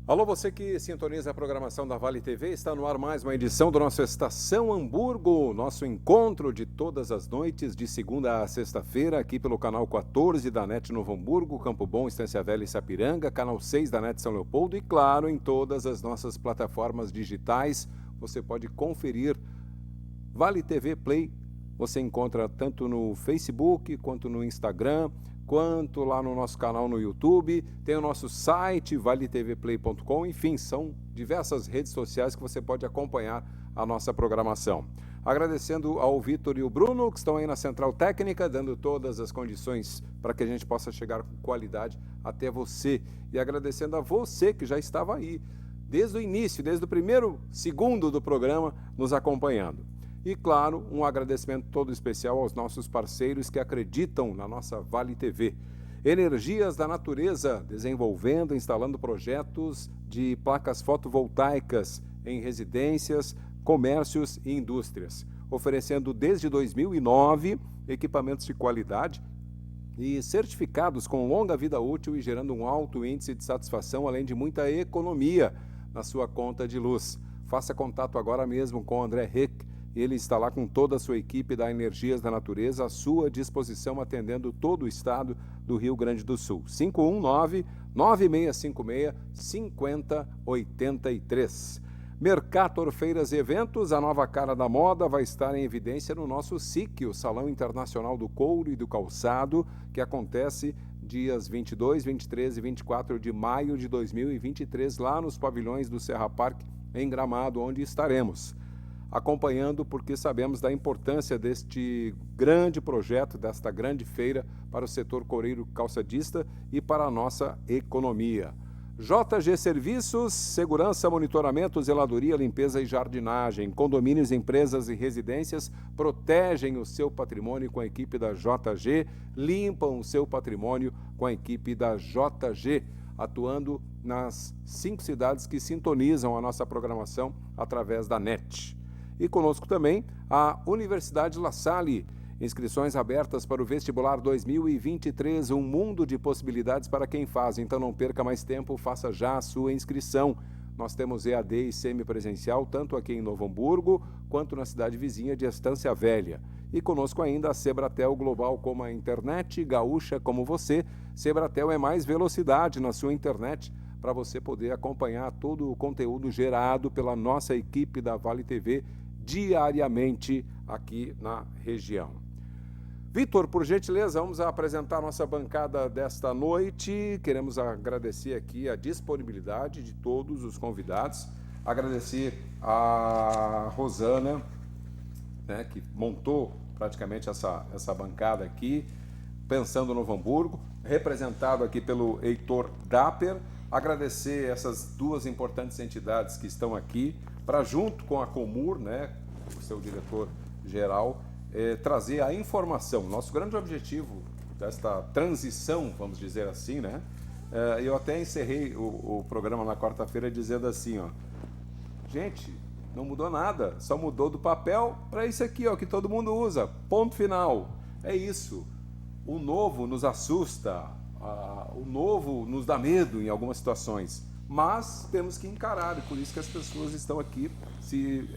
Alô, você que sintoniza a programação da Vale TV, está no ar mais uma edição do nosso Estação Hamburgo, nosso encontro de todas as noites, de segunda a sexta-feira, aqui pelo canal 14 da NET Novo Hamburgo, Campo Bom, Estância Velha e Sapiranga, canal 6 da NET São Leopoldo e, claro, em todas as nossas plataformas digitais, você pode conferir Vale TV Play, você encontra tanto no Facebook quanto no Instagram, quanto lá no nosso canal no YouTube, tem o nosso site valetvplay.com, enfim, são diversas redes sociais que você pode acompanhar a nossa programação. Agradecendo ao Vitor e o Bruno, que estão aí na Central Técnica, dando todas as condições para que a gente possa chegar com qualidade até você. E agradecendo a você que já estava aí, desde o início, desde o primeiro segundo do programa, nos acompanhando. E, claro, um agradecimento todo especial aos nossos parceiros que acreditam na nossa Vale TV. Energias da Natureza, desenvolvendo e instalando projetos de placas fotovoltaicas em residências, comércios e indústrias, oferecendo desde 2009 equipamentos de qualidade e certificados com longa vida útil e gerando um alto índice de satisfação, além de muita economia na sua conta de luz. Faça contato agora mesmo com o André Rick. Ele está lá com toda a sua equipe da Energias da Natureza à sua disposição, atendendo todo o estado do Rio Grande do Sul. 519-9656-5083. Mercator Feiras e Eventos, a nova cara da moda, vai estar em evidência no nosso SIC, o Salão Internacional do Couro e do Calçado, que acontece dias 22, 23 e 24 de maio de 2023, lá nos pavilhões do Serra Park, em Gramado, onde estaremos acompanhando, porque sabemos da importância deste grande projeto, desta grande feira para o setor coureiro calçadista e para a nossa economia. JG Serviços, segurança, monitoramento, zeladoria, limpeza e jardinagem. Condomínios, empresas e residências protegem o seu patrimônio com a equipe da JG, limpam o seu patrimônio com a equipe da JG, atuando nas 5 cidades que sintonizam a nossa programação através da NET. E conosco também a Universidade La Salle. Inscrições abertas para o vestibular 2023, um mundo de possibilidades para quem faz. Então não perca mais tempo, faça já a sua inscrição. Nós temos EAD e semipresencial, tanto aqui em Novo Hamburgo, quanto na cidade vizinha de Estância Velha. E conosco ainda a Sebratel Global, como a internet gaúcha como você. Sebratel é mais velocidade na sua internet, para você poder acompanhar todo o conteúdo gerado pela nossa equipe da Vale TV diariamente aqui na região. Vitor, por gentileza, vamos apresentar a nossa bancada desta noite. Queremos agradecer aqui a disponibilidade de todos os convidados, agradecer a Rosana, né, que montou praticamente essa bancada aqui, pensando no Novo Hamburgo, representado aqui pelo Heitor Dapper. Agradecer essas duas importantes entidades que estão aqui, para junto com a Comur, né, o seu diretor-geral, trazer a informação. Nosso grande objetivo desta transição, vamos dizer assim, né? Eu até encerrei o programa na quarta-feira dizendo assim, ó, gente, não mudou nada, só mudou do papel para isso aqui, ó, que todo mundo usa, ponto final. É isso. O novo nos assusta, o novo nos dá medo em algumas situações, mas temos que encarar, e por isso que as pessoas estão aqui, se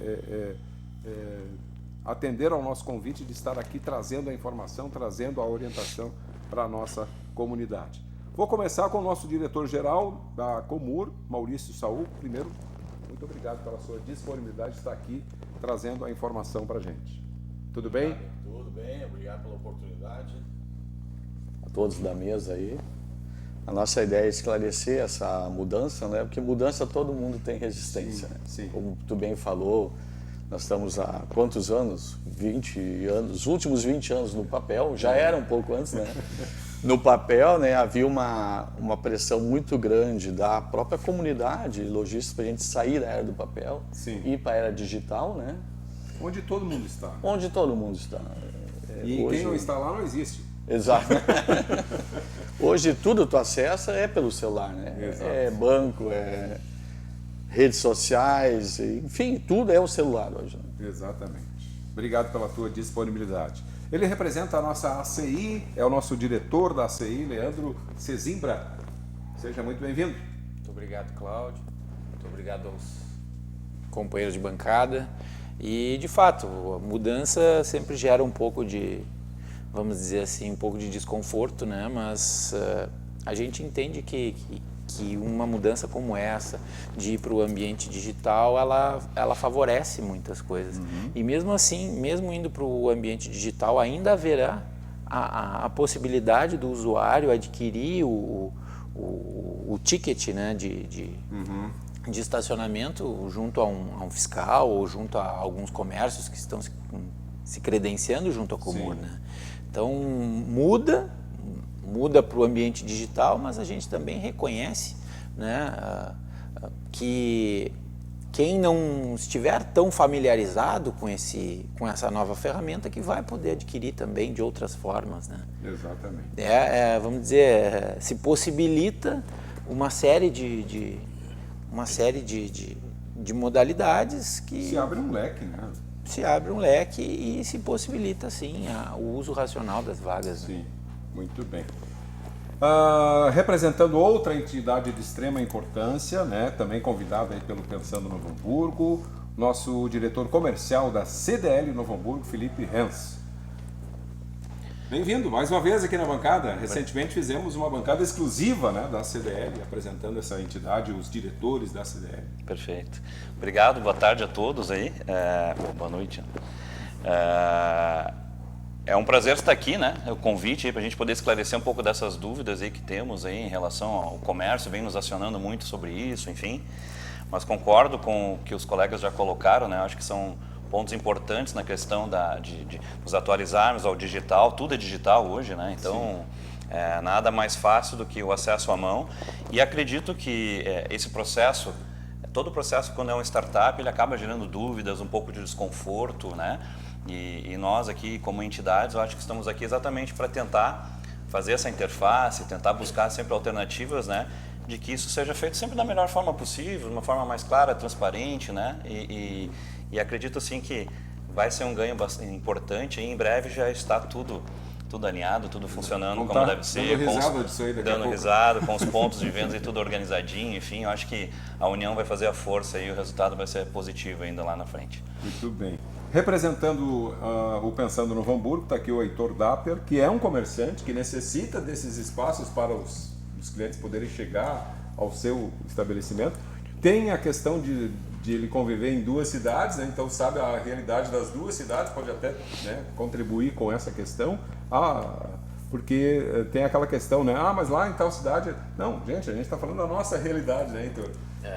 atenderam ao nosso convite de estar aqui trazendo a informação, trazendo a orientação para a nossa comunidade. Vou começar com o nosso diretor-geral da Comur, Maurício Saul. Primeiro, muito obrigado pela sua disponibilidade de estar aqui trazendo a informação para a gente. Tudo bem? Tudo bem, obrigado pela oportunidade. A todos da mesa aí. A nossa ideia é esclarecer essa mudança, né? Porque mudança todo mundo tem resistência, né? Sim. Como tu bem falou, nós estamos há quantos anos? 20 anos, os últimos 20 anos no papel, já era um pouco antes, né? No papel, né, havia uma pressão muito grande da própria comunidade logística para a gente sair da era do papel e ir para a era digital, né? Onde todo mundo está. Onde todo mundo está. E hoje... quem não está lá não existe. Exato. Hoje tudo tu acessa é pelo celular, né? Exato. É banco, é redes sociais, enfim, tudo é o celular hoje. Né? Exatamente. Obrigado pela tua disponibilidade. Ele representa a nossa ACI, é o nosso diretor da ACI, Leandro Sesimbra. Seja muito bem-vindo. Muito obrigado, Cláudio. Muito obrigado aos companheiros de bancada. E, de fato, a mudança sempre gera um pouco de, vamos dizer assim, um pouco de desconforto, né? Mas a gente entende que uma mudança como essa, de ir para o ambiente digital, ela favorece muitas coisas. E mesmo assim, mesmo indo para o ambiente digital, ainda haverá a possibilidade do usuário adquirir o ticket, né, de estacionamento junto a um fiscal ou junto a alguns comércios que estão se credenciando junto à Comur, né? Então muda para o ambiente digital, mas a gente também reconhece, né, que quem não estiver tão familiarizado com essa nova ferramenta que vai poder adquirir também de outras formas, né? Exatamente. Vamos dizer, se possibilita uma série de modalidades que Se abre um leque, né? se abre um leque e se possibilita, sim, o uso racional das vagas. Né? Sim, muito bem. Representando outra entidade de extrema importância, né, também convidado aí pelo Pensando Novo Hamburgo, nosso diretor comercial da CDL Novo Hamburgo, Felipe Hens. Bem-vindo mais uma vez aqui na bancada. Recentemente fizemos uma bancada exclusiva, né, da CDL, apresentando essa entidade, os diretores da CDL. Perfeito. Obrigado, boa tarde a todos aí. Boa noite. É um prazer estar aqui, né? O convite aí para a gente poder esclarecer um pouco dessas dúvidas aí que temos aí em relação ao comércio, vem nos acionando muito sobre isso, enfim. Mas concordo com o que os colegas já colocaram, né? Acho que são pontos importantes na questão de nos atualizarmos ao digital. Tudo é digital hoje, né? Então, nada mais fácil do que o acesso à mão. E acredito que esse processo, todo processo quando é uma startup, ele acaba gerando dúvidas, um pouco de desconforto, né? E nós aqui, como entidades, eu acho que estamos aqui exatamente para tentar fazer essa interface, tentar buscar sempre alternativas, né, de que isso seja feito sempre da melhor forma possível, de uma forma mais clara, transparente, né, e acredito sim que vai ser um ganho bastante importante, e em breve já está tudo alinhado, tudo funcionando como deve ser, dando risada, com os pontos de venda e tudo organizadinho, enfim, eu acho que a união vai fazer a força e o resultado vai ser positivo ainda lá na frente. Muito bem. Representando o Pensando Novo Hamburgo, está aqui o Heitor Dapper, que é um comerciante que necessita desses espaços para os clientes poderem chegar ao seu estabelecimento. Tem a questão de ele conviver em duas cidades, né? Então sabe a realidade das duas cidades, pode até, né, contribuir com essa questão. Porque tem aquela questão, né? Mas lá em tal cidade... Não, gente, a gente está falando da nossa realidade, né, Heitor?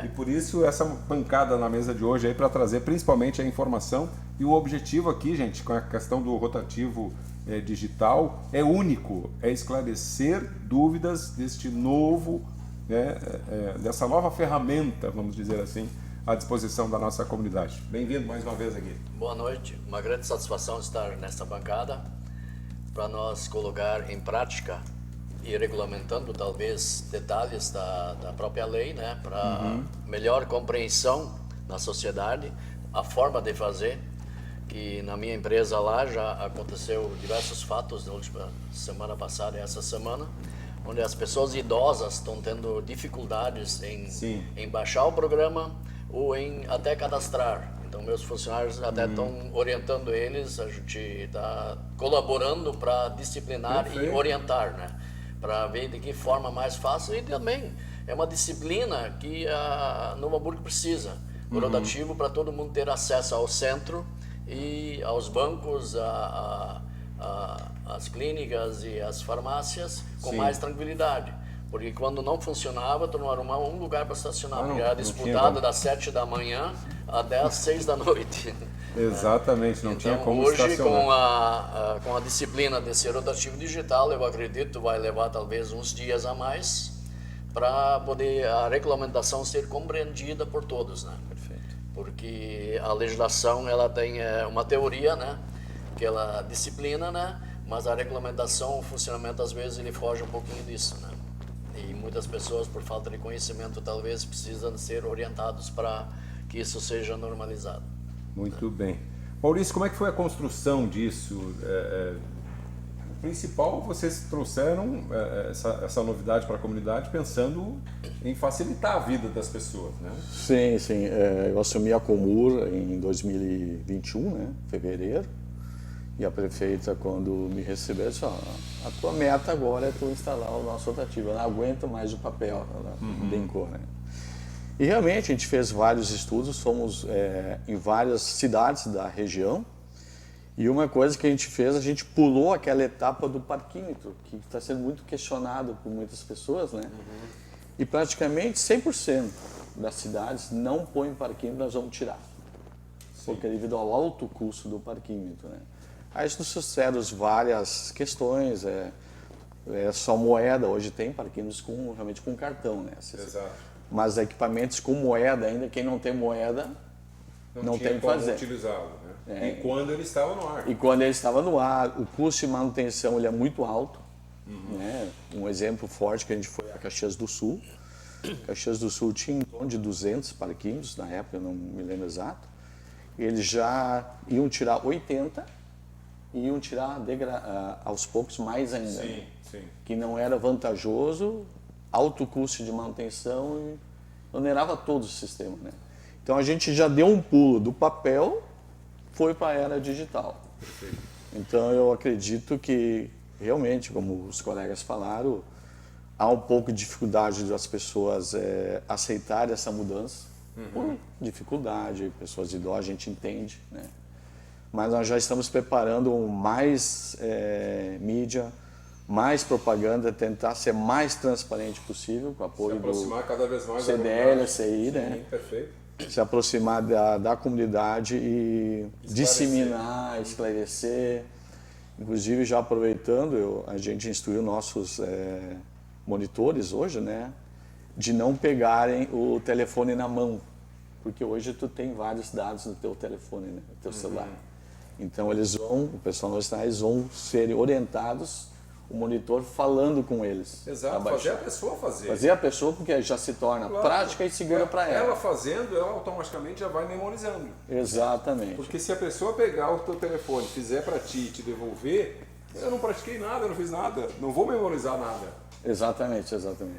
E por isso essa bancada na mesa de hoje aí para trazer principalmente a informação. E o objetivo aqui, gente, com a questão do rotativo digital, é único, é esclarecer dúvidas deste novo, dessa nova ferramenta, vamos dizer assim, à disposição da nossa comunidade. Bem-vindo mais uma vez aqui. Boa noite, uma grande satisfação estar nesta bancada para nós colocar em prática e regulamentando talvez detalhes da própria lei, né, para melhor compreensão na sociedade, a forma de fazer, que na minha empresa lá já aconteceu diversos fatos na última semana passada e essa semana, onde as pessoas idosas estão tendo dificuldades em baixar o programa ou em até cadastrar. Então, meus funcionários até estão orientando eles, a gente está colaborando para disciplinar e orientar, né? Para ver de que forma mais fácil, e também é uma disciplina que a Novo Hamburgo precisa, o rotativo, para todo mundo ter acesso ao centro e aos bancos, às clínicas e às farmácias com mais tranquilidade. Porque quando não funcionava, tu não arrumava um lugar para estacionar, porque era disputado das 7 da manhã até às 6 da noite. Exatamente, não tinha como hoje, estacionar. com a disciplina desse rotativo digital, eu acredito vai levar talvez uns dias a mais para poder a regulamentação ser compreendida por todos, né? Perfeito. Porque a legislação ela tem uma teoria, né, aquela disciplina, né? Mas a regulamentação, o funcionamento, às vezes, ele foge um pouquinho disso, né? E muitas pessoas, por falta de conhecimento, talvez precisam ser orientados para que isso seja normalizado. Muito bem. Maurício, como é que foi a construção disso? O principal, vocês trouxeram essa novidade para a comunidade pensando em facilitar a vida das pessoas, né? Sim, sim. Eu assumi a Comur em 2021, né? Fevereiro. E a prefeita, quando me recebeu, disse: a tua meta agora é tu instalar o nosso rotativo. Eu não aguento mais o papel, ela brincou, né? E realmente a gente fez vários estudos, fomos em várias cidades da região. E uma coisa que a gente fez, a gente pulou aquela etapa do parquímetro, que está sendo muito questionado por muitas pessoas, né? E praticamente 100% das cidades não põem parquímetro, nós vamos tirar. Porque devido ao alto custo do parquímetro, né? Aí nos trouxeram várias questões, só moeda, hoje tem parquímetros realmente com cartão, né? Exato. Mas equipamentos com moeda, ainda quem não tem moeda, não tem o que fazer. Utilizá-lo, né? E quando ele estava no ar. E quando ele estava no ar, o custo de manutenção ele é muito alto. Né? Um exemplo forte que a gente foi a Caxias do Sul. Caxias do Sul tinha em torno de 200 parquímetros, na época eu não me lembro exato. Eles já iam tirar 80 e iam tirar aos poucos mais ainda. Sim, sim. Que não era vantajoso, alto custo de manutenção e onerava todo o sistema, né? Então a gente já deu um pulo do papel, foi para a era digital. Perfeito. Então eu acredito que realmente, como os colegas falaram, há um pouco de dificuldade das pessoas aceitarem essa mudança. Por dificuldade, pessoas idosas, a gente entende, né? Mas nós já estamos preparando mais mídia, mais propaganda, tentar ser mais transparente possível, com o apoio Se aproximar cada vez mais do CDL, CI, né? Sim, perfeito. Se aproximar da comunidade e disseminar, esclarecer. Inclusive, já aproveitando, a gente instruiu nossos monitores hoje, né? De não pegarem o telefone na mão, porque hoje tu tem vários dados no teu telefone, né? No teu celular. Então o pessoal nos sinais vão ser orientados, o monitor falando com eles. Exato, fazer a pessoa fazer. Fazer a pessoa, porque já se torna prática e segura para ela. Ela fazendo, ela automaticamente já vai memorizando. Exatamente. Porque se a pessoa pegar o teu telefone, fizer para ti e te devolver, eu não pratiquei nada, eu não fiz nada, não vou memorizar nada. Exatamente.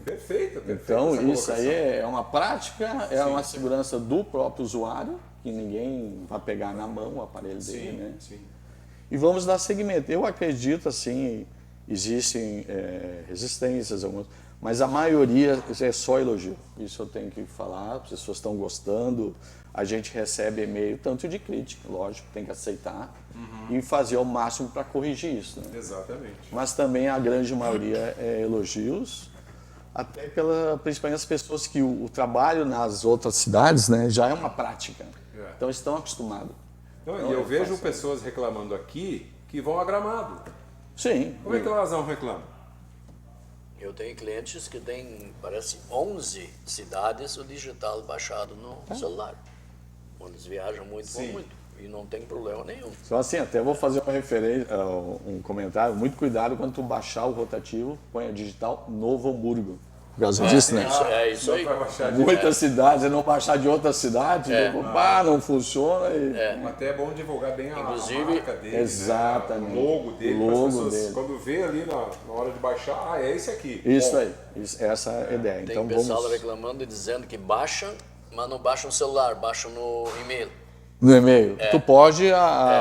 Perfeito. Então, isso aí é uma prática, é uma segurança do próprio usuário, que ninguém vai pegar na mão o aparelho dele, né? Sim. E vamos dar seguimento. Eu acredito, assim, existem resistências, mas a maioria é só elogio. Isso eu tenho que falar, as pessoas estão gostando, a gente recebe e-mail, tanto de crítica, lógico, tem que aceitar e fazer o máximo para corrigir isso, né? Exatamente. Mas também a grande maioria é elogios, até principalmente as pessoas que o trabalho nas outras cidades, né, já é uma prática, então estão acostumados. E eu vejo pessoas reclamando aqui que vão a Gramado. Sim. Como é que elas não reclamam? Eu tenho clientes que têm, parece, 11 cidades o digital baixado no celular. Quando eles viajam muito, vão muito. E não tem problema nenhum. Só assim, até vou fazer uma referência, um comentário. Muito cuidado quando tu baixar o rotativo, põe a digital Novo Hamburgo. Por causa disso, né? Isso aí. Muitas cidades, não baixar de outra cidade, não funciona. Até é bom divulgar bem Inclusive, a marca dele, exatamente. Né? O logo dele, O logo para as pessoas, dele. quando vê ali na hora de baixar, é esse aqui. Isso Bom, aí, essa é a ideia. Tem Então pessoal vamos reclamando e dizendo que baixam, mas não baixam no celular, baixam no e-mail. no e-mail. Tu pode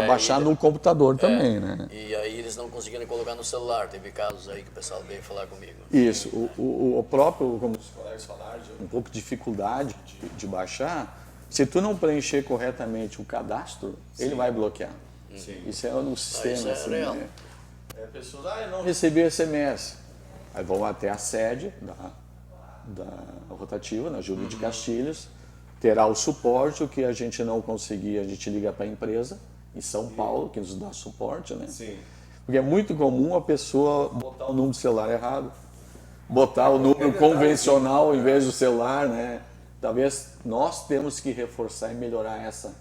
baixar e- no computador também, né? E aí eles não conseguiram colocar no celular. Teve casos aí que o pessoal veio falar comigo. Isso, o próprio, como os colegas falaram, um pouco de dificuldade de baixar, se tu não preencher corretamente o cadastro, ele vai bloquear. Sim. Isso é no sistema. isso é assim, real. né? Pessoas, eu não recebi SMS. Aí vão até a sede da rotativa, na Júlio de Castilhos, terá o suporte, o que a gente não conseguir, a gente liga para a empresa, em São Paulo, que nos dá suporte, né? Sim. Porque é muito comum a pessoa botar o número do celular errado, botar o número convencional em vez do celular, né? Talvez nós temos que reforçar e melhorar essa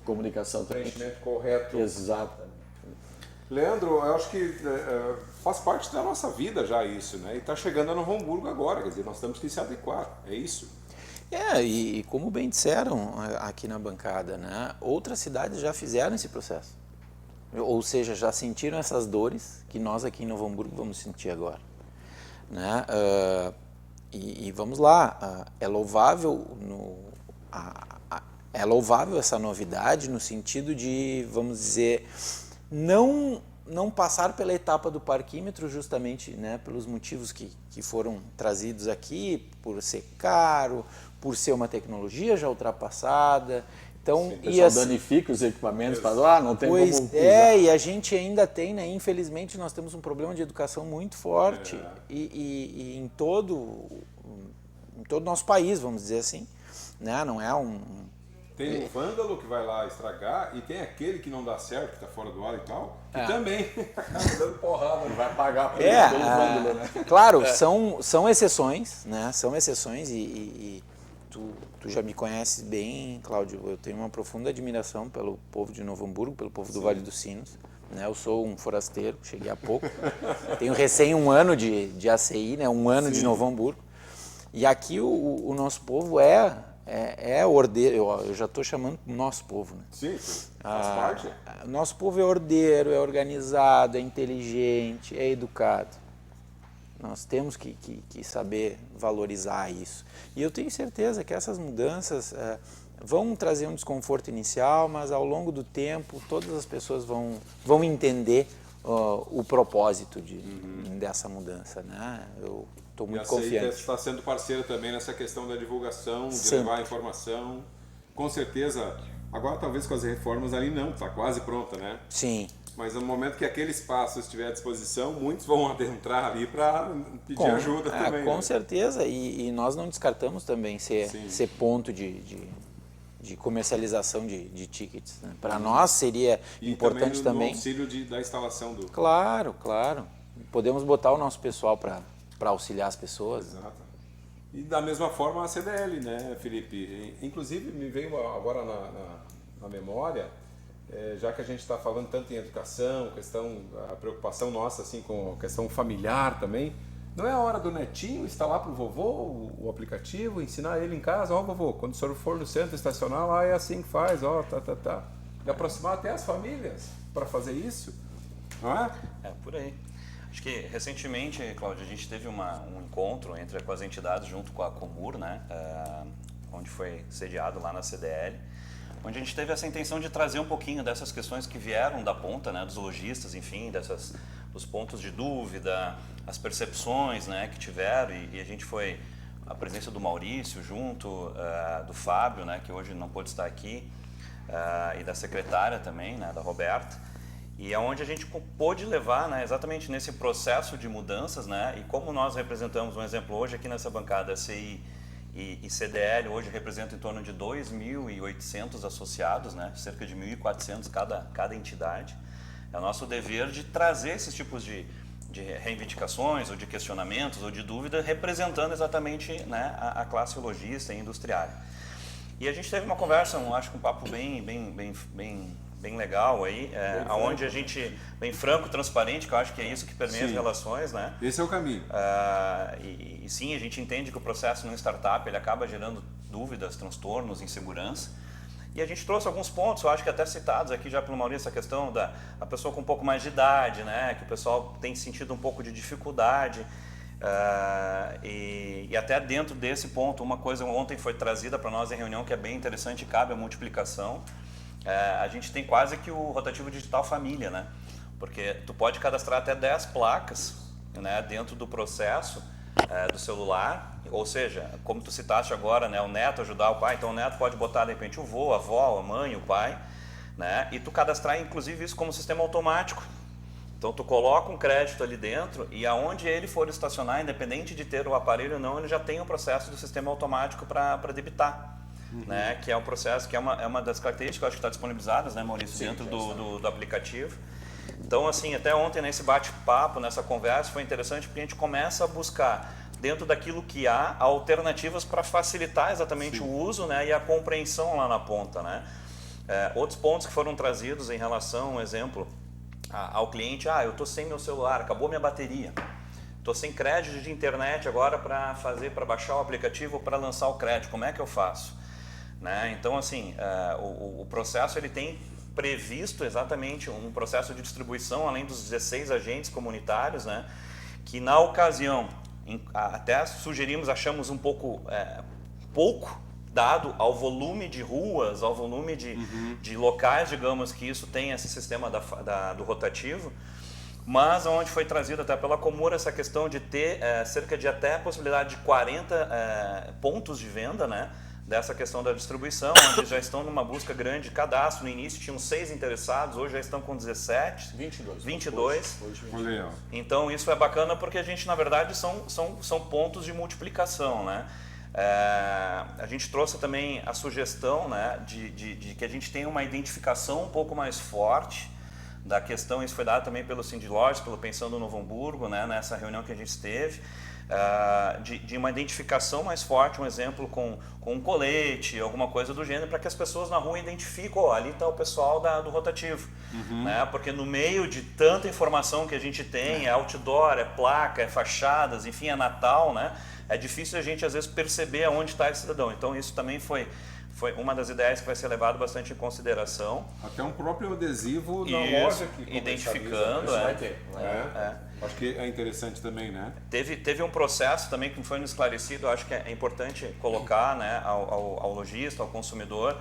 comunicação também. Preenchimento correto. Exatamente. Leandro, eu acho que faz parte da nossa vida já isso, né? E está chegando a Novo Hamburgo agora, quer dizer, nós temos que se adequar, é isso? E como bem disseram aqui na bancada, né? Outras cidades já fizeram esse processo. Ou seja, já sentiram essas dores que nós aqui em Novo Hamburgo vamos sentir agora. Né? E vamos lá, é louvável essa novidade no sentido de, vamos dizer, não passar pela etapa do parquímetro justamente, né, pelos motivos que foram trazidos aqui, por ser caro, por ser uma tecnologia já ultrapassada. Então, o pessoal danifica os equipamentos para não tem como usar. E a gente ainda tem, né, infelizmente, nós temos um problema de educação muito forte e em todo o nosso país, vamos dizer assim, né, não é Tem um vândalo que vai lá estragar e tem aquele que não dá certo, que está fora do ar e tal, que também acaba dando porrada. Vai pagar pelo vândalo, né? Claro, são exceções, né? São exceções e tu já me conheces bem, Cláudio. Eu tenho uma profunda admiração pelo povo de Novo Hamburgo, pelo povo do Vale dos Sinos. Né? Eu sou um forasteiro, cheguei há pouco. Tenho recém 1 ano de ACI, né? 1 ano de Novo Hamburgo. E aqui o nosso povo é ordeiro, eu já estou chamando nosso povo. Né? Sim, faz parte. Nosso povo é ordeiro, é organizado, é inteligente, é educado. Nós temos que saber valorizar isso. E eu tenho certeza que essas mudanças vão trazer um desconforto inicial, mas ao longo do tempo todas as pessoas vão entender o propósito dessa mudança. Né? Eu estou muito confiante. E a CEI está sendo parceira também nessa questão da divulgação, de Sempre. levar a informação. Com certeza, agora talvez com as reformas ali não, está quase pronta, né? Sim. Mas no momento que aquele espaço estiver à disposição, muitos vão adentrar ali para pedir ajuda também. Com né? certeza, e nós não descartamos também ser ponto de comercialização de tickets. Né? Para nós seria importante também. No auxílio da instalação do... Claro. Podemos botar o nosso pessoal para auxiliar as pessoas. Exato. E da mesma forma a CDL, né, Felipe? Inclusive me veio agora na memória, já que a gente está falando tanto em educação, a preocupação nossa assim, com a questão familiar também, não é a hora do netinho instalar para o vovô o aplicativo, ensinar ele em casa, vovô, quando o senhor for no centro estacional, lá é assim que faz, tá. E aproximar até as famílias para fazer isso, não é? É, por aí. Acho que recentemente, Cláudio, a gente teve um encontro com as entidades junto com a Comur, né, onde foi sediado lá na CDL, onde a gente teve essa intenção de trazer um pouquinho dessas questões que vieram da ponta, né, dos lojistas, enfim, dos pontos de dúvida, as percepções, né, que tiveram, e a gente foi, a presença do Maurício junto, do Fábio, né, que hoje não pôde estar aqui, e da secretária também, né, da Roberta, e é onde a gente pôde levar, né, exatamente nesse processo de mudanças, né, e como nós representamos, um exemplo hoje aqui nessa bancada, CI e CDL hoje representa em torno de 2.800 associados, né? Cerca de 1.400 cada entidade. É o nosso dever de trazer esses tipos de reivindicações ou de questionamentos ou de dúvida, representando exatamente, né, a classe lojista e industriária. E a gente teve uma conversa, acho que um papo bem legal aí, onde a gente, bem franco, transparente, que eu acho que é isso que permeia as relações, né? Esse é o caminho. E sim, a gente entende que o processo numa startup ele acaba gerando dúvidas, transtornos, insegurança. E a gente trouxe alguns pontos, eu acho que até citados aqui já pelo Maurício, a questão da pessoa com um pouco mais de idade, né? Que o pessoal tem sentido um pouco de dificuldade. E até dentro desse ponto, uma coisa ontem foi trazida para nós em reunião que é bem interessante, cabe a multiplicação. A gente tem quase que o rotativo digital família, né? Porque tu pode cadastrar até 10 placas, né, dentro do processo do celular, ou seja, como tu citaste agora, né, o neto ajudar o pai, então o neto pode botar de repente o vô, a avó, a mãe, o pai, né, e tu cadastrar inclusive isso como sistema automático. Então tu coloca um crédito ali dentro e aonde ele for estacionar, independente de ter o aparelho ou não, ele já tem o processo do sistema automático para debitar. Né, que é um processo que é uma das características que eu acho que está disponibilizadas, né, Maurício, sim, dentro do aplicativo. Então, assim, até ontem nesse bate-papo, nessa conversa, foi interessante porque a gente começa a buscar, dentro daquilo que há, alternativas para facilitar exatamente o uso, né, e a compreensão lá na ponta. Né? Outros pontos que foram trazidos em relação, um exemplo, ao cliente, eu estou sem meu celular, acabou minha bateria, estou sem crédito de internet agora para baixar o aplicativo ou para lançar o crédito, como é que eu faço? Né? Então, assim, o processo ele tem previsto exatamente um processo de distribuição, além dos 16 agentes comunitários, né? Que na ocasião, até sugerimos, achamos um pouco pouco, dado ao volume de ruas, ao volume de locais, digamos, que isso tem esse sistema do rotativo, mas onde foi trazido até pela Comur essa questão de ter cerca de até a possibilidade de 40 pontos de venda, né, dessa questão da distribuição, onde já estão numa busca grande de cadastro. No início tinham 6 interessados, hoje já estão com 17. 22. Hoje. Então isso é bacana porque a gente, na verdade, são pontos de multiplicação, né? A gente trouxe também a sugestão, né, de que a gente tenha uma identificação um pouco mais forte da questão. Isso foi dado também pelo Cindy Lojas, pelo Pensando Novo Hamburgo, né, nessa reunião que a gente teve, de uma identificação mais forte, um exemplo com um colete, alguma coisa do gênero, para que as pessoas na rua identifiquem, ali está o pessoal do rotativo. Né? Porque no meio de tanta informação que a gente tem, é outdoor, é placa, é fachadas, enfim, é Natal, né? É difícil a gente às vezes perceber aonde está esse cidadão. Então isso também foi uma das ideias que vai ser levado bastante em consideração. Até um próprio adesivo na loja que identificando. Vai ter. Acho que é interessante também, né? Teve um processo também que foi esclarecido, acho que é importante colocar, né, ao lojista, ao consumidor.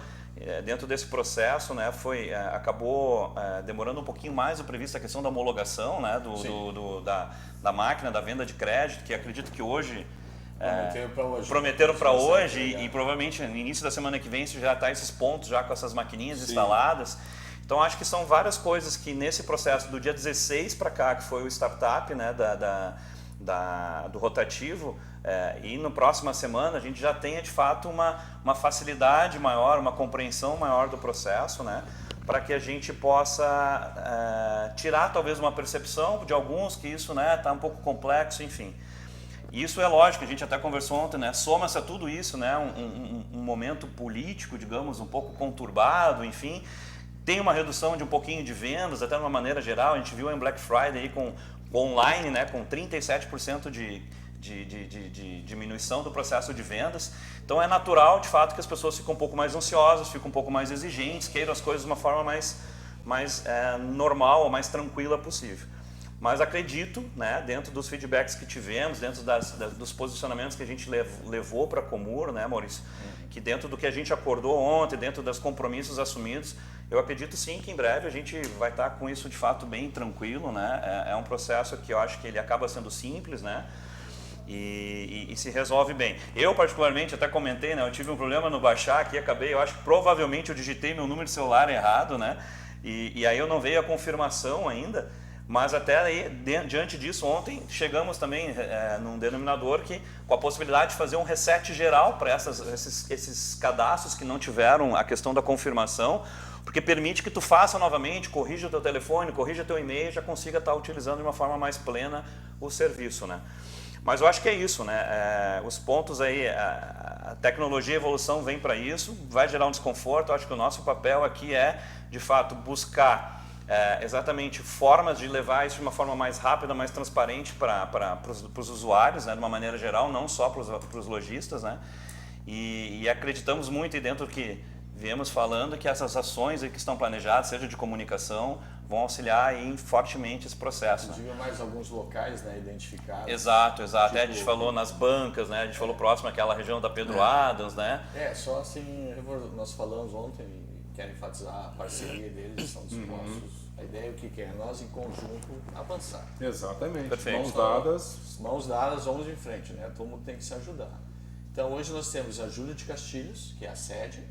Dentro desse processo, né, acabou demorando um pouquinho mais do previsto a questão da homologação, né, da máquina, da venda de crédito, que acredito que hoje prometeram para hoje e provavelmente no início da semana que vem isso já está esses pontos já com essas maquininhas instaladas. Então acho que são várias coisas que nesse processo do dia 16 para cá, que foi o startup, né, do rotativo, e na próxima semana a gente já tenha de fato uma facilidade maior, uma compreensão maior do processo, né, para que a gente possa tirar talvez uma percepção de alguns que isso, né, está um pouco complexo, enfim. Isso é lógico, a gente até conversou ontem, né? Soma-se a tudo isso, né? Um momento político, digamos, um pouco conturbado, enfim. Tem uma redução de um pouquinho de vendas, até de uma maneira geral. A gente viu em Black Friday aí com online, né? Com 37% de diminuição do processo de vendas. Então é natural, de fato, que as pessoas ficam um pouco mais ansiosas, ficam um pouco mais exigentes, queiram as coisas de uma forma mais normal, mais tranquila possível. Mas acredito, né, dentro dos feedbacks que tivemos, dentro dos posicionamentos que a gente levou para a Comur, né, Maurício, que dentro do que a gente acordou ontem, dentro dos compromissos assumidos, eu acredito sim que em breve a gente vai estar com isso de fato bem tranquilo, né? É um processo que eu acho que ele acaba sendo simples, né? E se resolve bem. Eu particularmente até comentei, né, eu tive um problema no baixar aqui, eu acho que provavelmente eu digitei meu número de celular errado, né? E aí eu não veio a confirmação ainda. Mas até aí, diante disso, ontem chegamos também num denominador com a possibilidade de fazer um reset geral para esses cadastros que não tiveram a questão da confirmação, porque permite que tu faça novamente, corrija o teu telefone, corrija o teu e-mail, já consiga estar utilizando de uma forma mais plena o serviço, né? Mas eu acho que é isso, né? Os pontos aí, a tecnologia e a evolução vem para isso, vai gerar um desconforto. Eu acho que o nosso papel aqui é, de fato, buscar exatamente formas de levar isso de uma forma mais rápida, mais transparente para os usuários, né, de uma maneira geral, não só para os lojistas, né? E acreditamos muito e dentro do que viemos falando que essas ações que estão planejadas, seja de comunicação, vão auxiliar aí fortemente esse processo. Inclusive mais alguns locais, né, identificados. Exato. Tipo, a gente falou nas bancas, né? A gente falou próximo àquela região da Pedro Adams, né? Só assim, nós falamos ontem, quero enfatizar a parceria deles, são dispostos. A ideia é o que é? Nós em conjunto avançar. Exatamente. Perfeito. Mãos dadas, vamos em frente, né? Todo mundo tem que se ajudar. Então hoje nós temos a Júlia de Castilhos, que é a sede.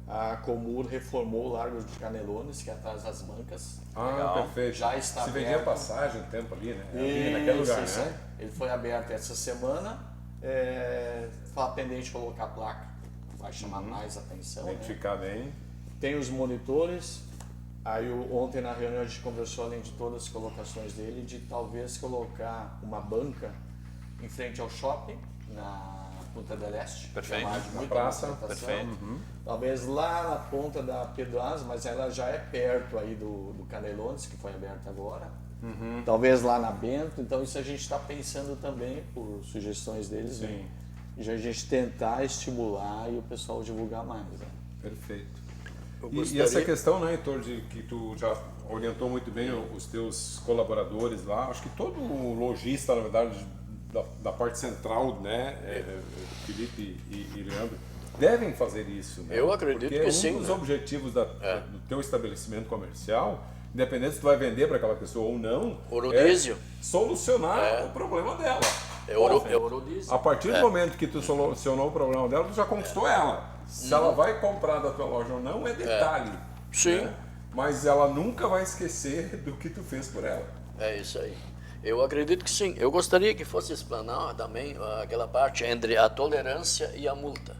A Comur reformou o Largo de Canelones, que é atrás das bancas. Legal. Perfeito. Já está aberto. Se vendia passagem um tempo ali, né? Ali naquele lugar, né? Ele foi aberto essa semana. Está pendente de colocar a placa. Vai chamar mais atenção. Identificar bem. Tem os monitores. Aí ontem na reunião a gente conversou, além de todas as colocações dele, de talvez colocar uma banca em frente ao shopping, Punta del Este. Perfeito. Que é uma área de muita praça. movimentação. Perfeito. Talvez lá na ponta da Pedrosa, mas ela já é perto aí do Canelones, que foi aberto agora. Talvez lá na Bento. Então isso a gente está pensando também, por sugestões deles, né? E a gente tentar estimular e o pessoal divulgar mais. Né? Perfeito. Eu E gostaria- essa questão, né, Heitor, de que tu já orientou muito bem os teus colaboradores lá, acho que todo lojista, na verdade, da parte central, né, Felipe e Leandro, devem fazer isso, né? Eu acredito Porque que um sim, dos né? objetivos do teu estabelecimento comercial, independente se tu vai vender para aquela pessoa ou não, Orodísio. é solucionar o problema dela. É orodísio. A partir do momento que tu solucionou o problema dela, tu já conquistou ela. Se ela vai comprar da tua loja ou não, é detalhe. Sim. Né? Mas ela nunca vai esquecer do que tu fez por ela. É isso aí. Eu acredito que sim. Eu gostaria que fosse explanar também aquela parte entre a tolerância e a multa.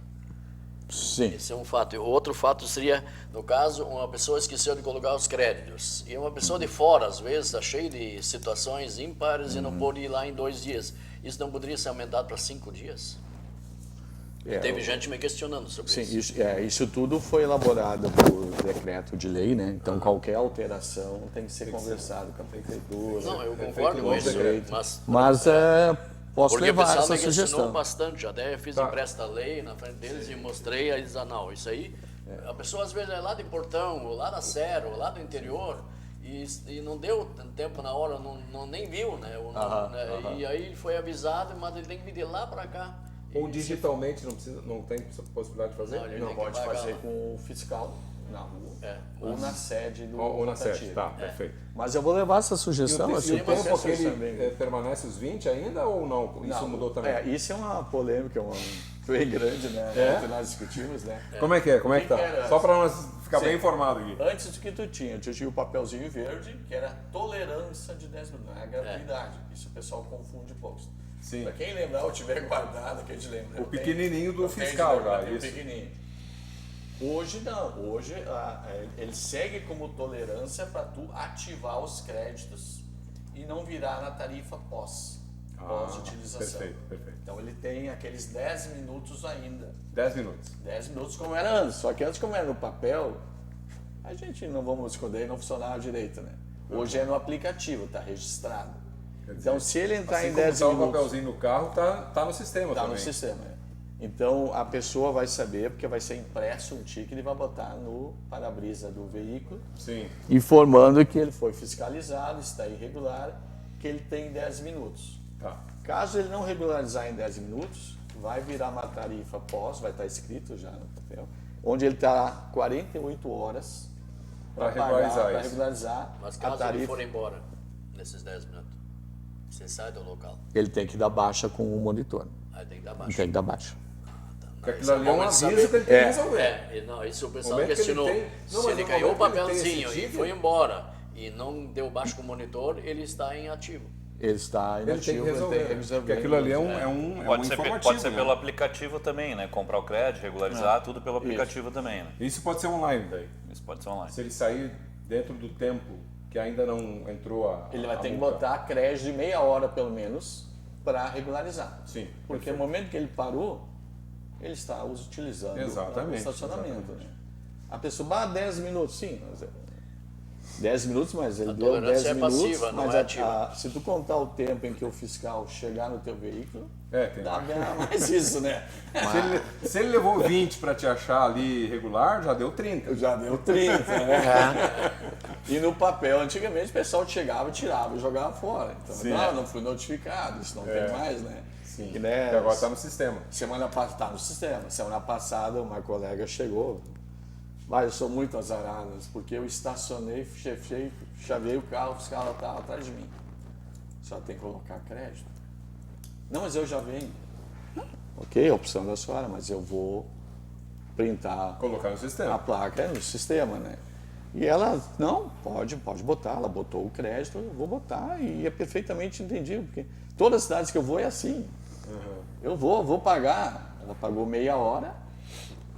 Sim. Esse é um fato. E o outro fato seria, no caso, uma pessoa esqueceu de colocar os créditos. E uma pessoa de fora, às vezes, está cheia de situações ímpares e não pôde ir lá em 2 dias. Isso não poderia ser aumentado para 5 dias? Teve gente me questionando sobre Sim, isso. isso tudo foi elaborado por decreto de lei, né? Então qualquer alteração tem que ser conversado com a prefeitura. Não, eu Feito concordo novo com isso. decreto. Mas posso Porque o levar pessoal essa me questionou sugestão. bastante, até fiz Tá. impressa lei na frente deles e mostrei, aí eles não, isso aí, a pessoa às vezes é lá de Portão, ou lá da Serra, ou lá do interior, e não deu tempo na hora, nem viu, né? E aí ele foi avisado, mas ele tem que vir de lá para cá. Ou E digitalmente, não tem possibilidade de fazer? Não, ele Não tem que pode pagar fazer lá. com o fiscal na rua ou mas- na sede do Ou na sede, rotativo. tá, perfeito. Mas eu vou levar essa E sugestão. o assim, tempo vocês aquele também. permanece os 20 ainda ou não? Isso Não, mudou também? isso é uma polêmica, bem grande, né? Que nós discutimos, né? Como é que é? Como é que O tá? que era Só antes? para nós ficar Sim. bem informado aqui. Antes do que tu tinha o papelzinho verde, que era tolerância de 10 minutos, não é a gratuidade. Isso o pessoal confunde um pouco. Sim. Para quem lembrar ou tiver guardado, que a gente lembra. O pequenininho do fiscal já, isso. Pequenininho. Hoje não, hoje ele segue como tolerância para tu ativar os créditos e não virar na tarifa pós-utilização. Perfeito. Então ele tem aqueles 10 minutos ainda. 10 minutos. 10 minutos como era antes. Só que antes, como era no papel, a gente não vamos esconder, não funcionava direito, né? Hoje é no aplicativo, está registrado. Quer dizer, Então, se ele entrar assim em como 10 tá o minutos, papelzinho no carro, tá no sistema está também. no sistema. Então, a pessoa vai saber, porque vai ser impresso um ticket e vai botar no para-brisa do veículo, Sim. informando que ele foi fiscalizado, está irregular, que ele tem 10 minutos. Tá. Caso ele não regularizar em 10 minutos, vai virar uma tarifa pós, vai estar escrito já no papel, onde ele terá 48 horas Pra para regularizar para isso. regularizar Mas a caso ele tarifa. for embora nesses 10 minutos, você sai do local, Ele tem que dar baixa com o monitor. aí tem que dar Ele baixa. tem que dar baixa. Porque Isso aquilo ali é um bom de aviso saber. que ele tem que resolver. Não, isso o No pessoal momento que ele questionou. tem- Não, Se mas ele no caiu o momento que ele tem papelzinho esse e ticket- foi embora e não deu baixo com o monitor, ele está em ativo. Ele está Ele tem inativo, que resolver. Porque aquilo ali é um Pode ser, informativo. pode ser né? pelo aplicativo também, né? Comprar o crédito, regularizar, tudo pelo aplicativo também, né? Isso pode ser online daí. Isso pode ser online. Se ele sair dentro do tempo que ainda não entrou a Ele vai a ter que multa. botar crédito de meia hora, pelo menos, para regularizar. Sim, Porque perfeito. no momento que ele parou, ele está os utilizando Exatamente, o estacionamento. exatamente. Né? A pessoa, 10 minutos, sim. Mas 10 minutos, mas ele A deu 10 tolerância é minutos. passiva, não mas é ativa. se tu contar o tempo em que o fiscal chegar no teu veículo, Tem dá mais. mais isso, né? Se ele levou 20 para te achar ali regular, já deu 30. Já deu 30, né? E no papel, antigamente, o pessoal chegava, tirava e jogava fora. Então, Sim. não fui notificado, isso não tem mais, né? Sim. E, né, E agora está no sistema. Semana passada, tá no sistema. Semana passada, uma colega chegou. Eu sou muito azarado, porque eu estacionei, chavei o carro, o fiscal estava atrás de mim. Só tem que colocar crédito. Não, mas eu já venho. Ok, a opção da senhora, mas eu vou printar Colocar no a sistema. placa no sistema, né? E ela, não, pode botar. Ela botou o crédito, eu vou botar. E é perfeitamente entendido, porque todas as cidades que eu vou é assim. Eu vou pagar. Ela pagou meia hora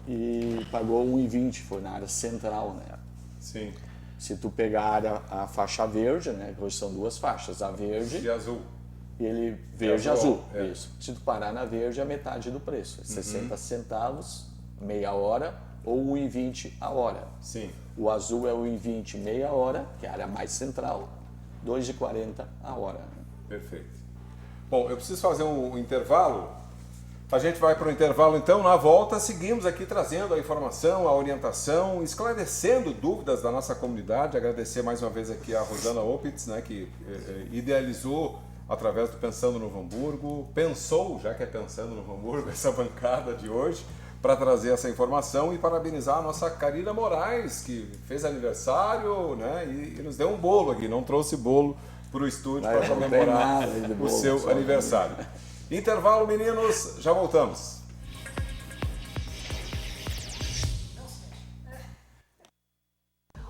e pagou 1,20, foi na área central, né? Sim. Se tu pegar a faixa verde, né? Hoje são 2 faixas, a verde E azul. e ele verde azul. azul. Isso. Se tu parar na verde, é metade do preço. 60 centavos, meia hora, ou 1,20 a hora. Sim. O azul é 1,20 meia hora, que é a área mais central, 2,40 a hora. Perfeito. Bom, eu preciso fazer um intervalo. A gente vai para o intervalo, então. Na volta, seguimos aqui trazendo a informação, a orientação, esclarecendo dúvidas da nossa comunidade. Agradecer mais uma vez aqui a Rosana Opitz, né, que idealizou, através do Pensando no Hamburgo, pensou, já que é Pensando no Hamburgo, essa bancada de hoje, para trazer essa informação e parabenizar a nossa Karina Moraes, que fez aniversário, né, e nos deu um bolo aqui, não trouxe bolo para o estúdio para comemorar o seu aniversário. Intervalo, meninos, já voltamos.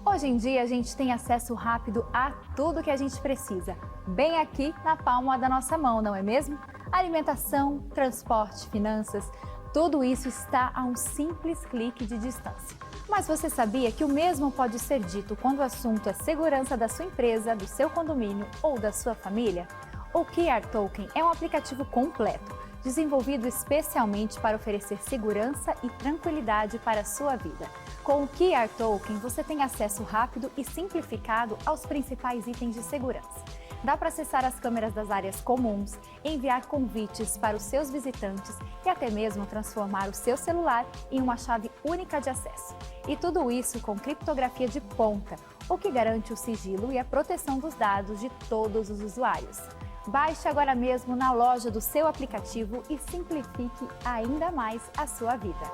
Hoje em dia a gente tem acesso rápido a tudo que a gente precisa, bem aqui na palma da nossa mão, não é mesmo? Alimentação, transporte, finanças, tudo isso está a um simples clique de distância. Mas você sabia que o mesmo pode ser dito quando o assunto é segurança da sua empresa, do seu condomínio ou da sua família? O QR Token é um aplicativo completo, desenvolvido especialmente para oferecer segurança e tranquilidade para a sua vida. Com o QR Token, você tem acesso rápido e simplificado aos principais itens de segurança. Dá para acessar as câmeras das áreas comuns, enviar convites para os seus visitantes e até mesmo transformar o seu celular em uma chave única de acesso. E tudo isso com criptografia de ponta, o que garante o sigilo e a proteção dos dados de todos os usuários. Baixe agora mesmo na loja do seu aplicativo e simplifique ainda mais a sua vida.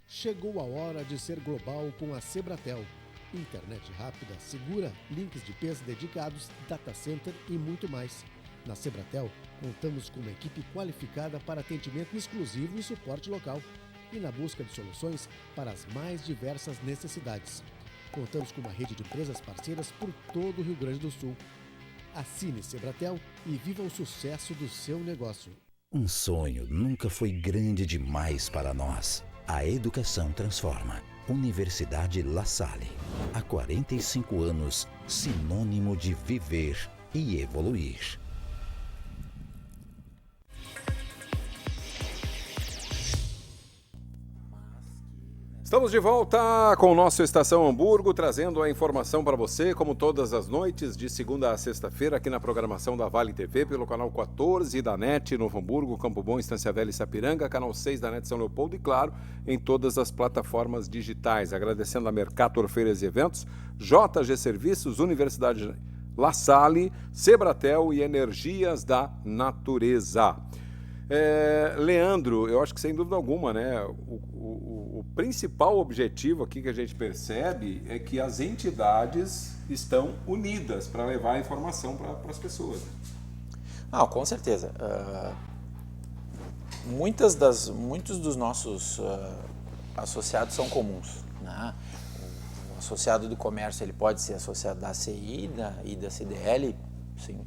Chegou a hora de ser global com a Sebratel. Internet rápida, segura, links de peso dedicados, data center e muito mais. Na Sebratel, contamos com uma equipe qualificada para atendimento exclusivo e suporte local e na busca de soluções para as mais diversas necessidades. Contamos com uma rede de empresas parceiras por todo o Rio Grande do Sul. Assine Sebratel e viva o sucesso do seu negócio. Um sonho nunca foi grande demais para nós. A educação transforma. Universidade La Salle. Há 45 anos, sinônimo de viver e evoluir. Estamos de volta com o nosso Estação Hamburgo, trazendo a informação para você, como todas as noites, de segunda a sexta-feira, aqui na programação da Vale TV, pelo canal 14 da NET, Novo Hamburgo, Campo Bom, Estância Velha e Sapiranga, canal 6 da NET São Leopoldo e, claro, em todas as plataformas digitais. Agradecendo a Mercator Feiras e Eventos, JG Serviços, Universidade La Salle, Sebratel e Energias da Natureza. Leandro, eu acho que sem dúvida alguma, né, o principal objetivo aqui que a gente percebe é que as entidades estão unidas para levar a informação para as pessoas. Não, com certeza. Muitos dos nossos associados são comuns, né? O associado do comércio ele pode ser associado da ACI e da CDL,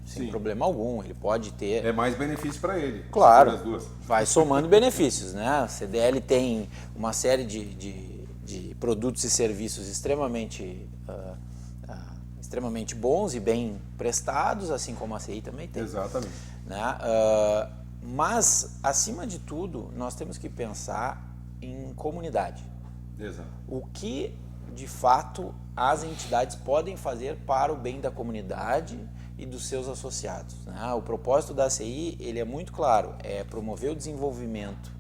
sem problema algum, ele pode ter... É mais benefício para ele. Claro, as duas. Vai somando benefícios, né? A CDL tem uma série de produtos e serviços extremamente bons e bem prestados, assim como a CI também tem. Exatamente. Né? Mas, acima de tudo, nós temos que pensar em comunidade. Exato. O que, de fato, as entidades podem fazer para o bem da comunidade e dos seus associados, né? O propósito da ACI ele é muito claro, é promover o desenvolvimento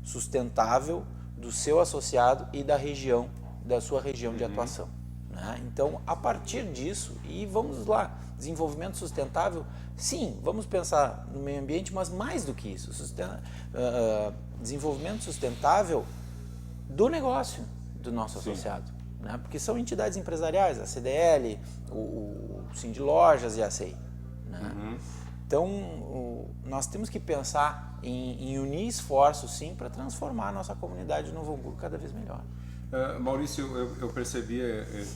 sustentável do seu associado e da sua região de atuação, né? Então, a partir disso, e vamos lá, desenvolvimento sustentável, sim, vamos pensar no meio ambiente, mas mais do que isso, desenvolvimento sustentável do negócio do nosso associado. Né? Porque são entidades empresariais, a CDL, o Sind Lojas e a ACI. Né? Então, nós temos que pensar em unir esforços, sim, para transformar a nossa comunidade de Novo Hamburgo cada vez melhor. Maurício, eu percebi,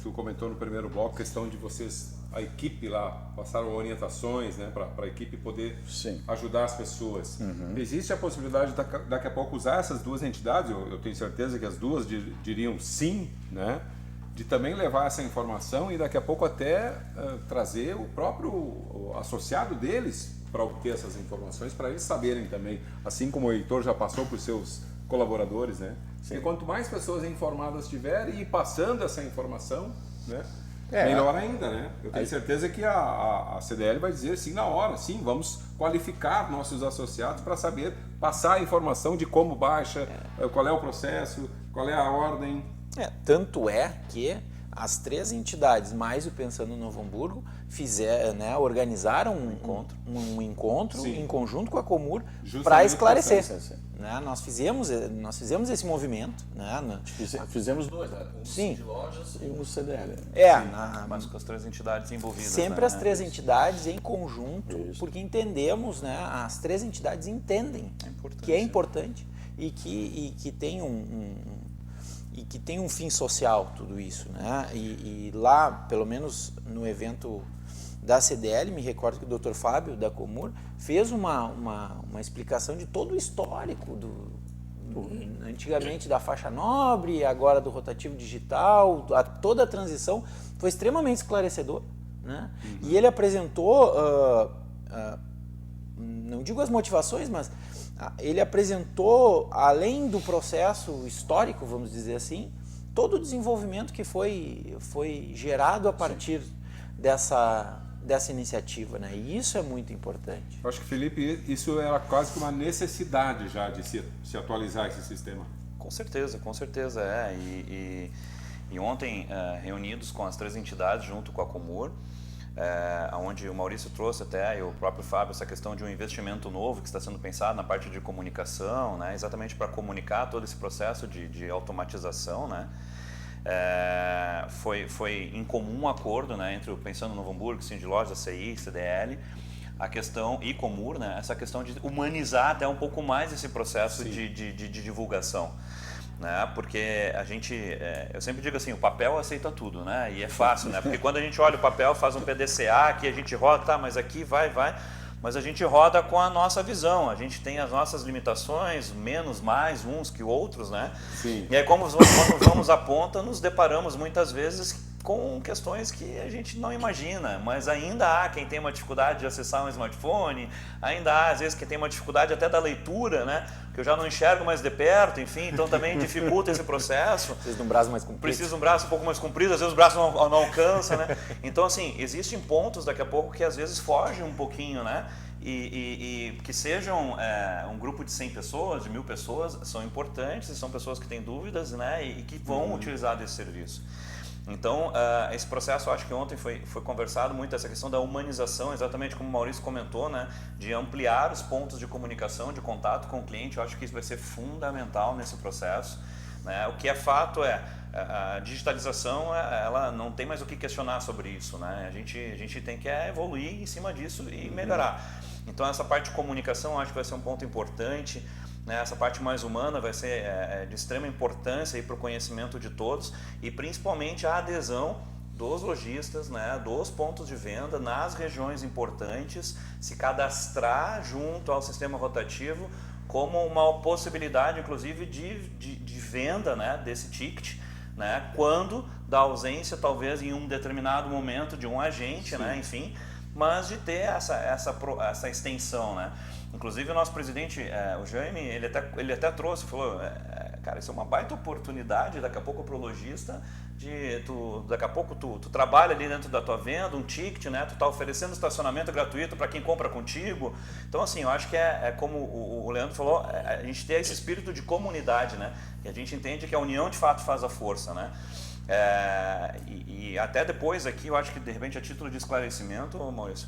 tu comentou no primeiro bloco, a questão de vocês, a equipe lá, passaram orientações, né, para a equipe poder ajudar as pessoas. Existe a possibilidade de daqui a pouco usar essas duas entidades? Eu tenho certeza que as duas diriam sim, né? de também levar essa informação e daqui a pouco até trazer o próprio associado deles para obter essas informações, para eles saberem também, assim como o Heitor já passou por seus colaboradores, né? E quanto mais pessoas informadas tiverem e passando essa informação, né? Melhor ainda, né? Eu tenho certeza que a CDL vai dizer sim na hora, sim, vamos qualificar nossos associados para saber passar a informação de como baixa, qual é o processo, qual é a ordem. Tanto é que as 3 entidades, mais o Pensando Novo Hamburgo, organizaram um encontro em conjunto com a Comur para esclarecer. Né? Nós fizemos esse movimento. Né? Fizemos 2, né? Sim. De lojas e um CDL. Mas com as 3 entidades envolvidas. Sempre, né? as 3 entidades em conjunto, porque entendemos, né? As 3 entidades entendem que é importante e que tem e que tem um fim social tudo isso, né? E lá, pelo menos no evento da CDL, me recordo que o Dr. Fábio, da Comur, fez uma explicação de todo o histórico antigamente da faixa nobre, agora do rotativo digital, toda a transição, foi extremamente esclarecedor, né? E ele apresentou, não digo as motivações, mas ele apresentou, além do processo histórico, vamos dizer assim, todo o desenvolvimento que foi gerado a partir dessa iniciativa, né? E isso é muito importante. Eu acho que, Felipe, isso era quase que uma necessidade já de se atualizar esse sistema. Com certeza, E ontem, reunidos com as 3 entidades, junto com a Comur, onde o Maurício trouxe até, e o próprio Fábio, essa questão de um investimento novo que está sendo pensado na parte de comunicação, né, exatamente para comunicar todo esse processo de automatização, né, foi em comum acordo, né, entre o Pensando Novo Hamburgo, Sim de Lojas, CI, CDL, a questão, e Comur, né, essa questão de humanizar até um pouco mais esse processo de divulgação. Né? Porque a gente, eu sempre digo assim, o papel aceita tudo, né? E é fácil, né? Porque quando a gente olha o papel, faz um PDCA, que a gente roda, tá, mas aqui vai, mas a gente roda com a nossa visão, a gente tem as nossas limitações, menos, mais uns que outros, né? Sim. E aí quando vamos à ponta, nos deparamos muitas vezes com questões que a gente não imagina, mas ainda há quem tem uma dificuldade de acessar um smartphone, ainda há às vezes quem tem uma dificuldade até da leitura, né? Que eu já não enxergo mais de perto, enfim, então também dificulta esse processo. Precisa de um braço mais comprido. Precisa de um braço um pouco mais comprido, às vezes o braço não alcança, né? Então, assim, existem pontos daqui a pouco que às vezes fogem um pouquinho, né? E que sejam um grupo de 100 pessoas, de 1000 pessoas, são importantes, e são pessoas que têm dúvidas, né? E que vão utilizar desse serviço. Então, esse processo, eu acho que ontem foi conversado muito, essa questão da humanização, exatamente como o Maurício comentou, né, de ampliar os pontos de comunicação, de contato com o cliente. Eu acho que isso vai ser fundamental nesse processo, né? O que é fato a digitalização, ela não tem mais o que questionar sobre isso, né? A gente tem que evoluir em cima disso e melhorar. Então, essa parte de comunicação, eu acho que vai ser um ponto importante. Essa parte mais humana vai ser de extrema importância para o conhecimento de todos e principalmente a adesão dos lojistas, né, dos pontos de venda nas regiões importantes, se cadastrar junto ao sistema rotativo como uma possibilidade, inclusive, de venda, né, desse ticket, né, quando da ausência, talvez, em um determinado momento de um agente, né, enfim, mas de ter essa extensão, né. Inclusive o nosso presidente, o Jaime, ele até trouxe, falou, cara, isso é uma baita oportunidade daqui a pouco para o lojista, daqui a pouco tu trabalha ali dentro da tua venda, um ticket, né? Tu está oferecendo estacionamento gratuito para quem compra contigo. Então, assim, eu acho que como o Leandro falou, a gente tem esse espírito de comunidade, né? E a gente entende que a união de fato faz a força, né? E até depois aqui, eu acho que de repente a título de esclarecimento, Maurício,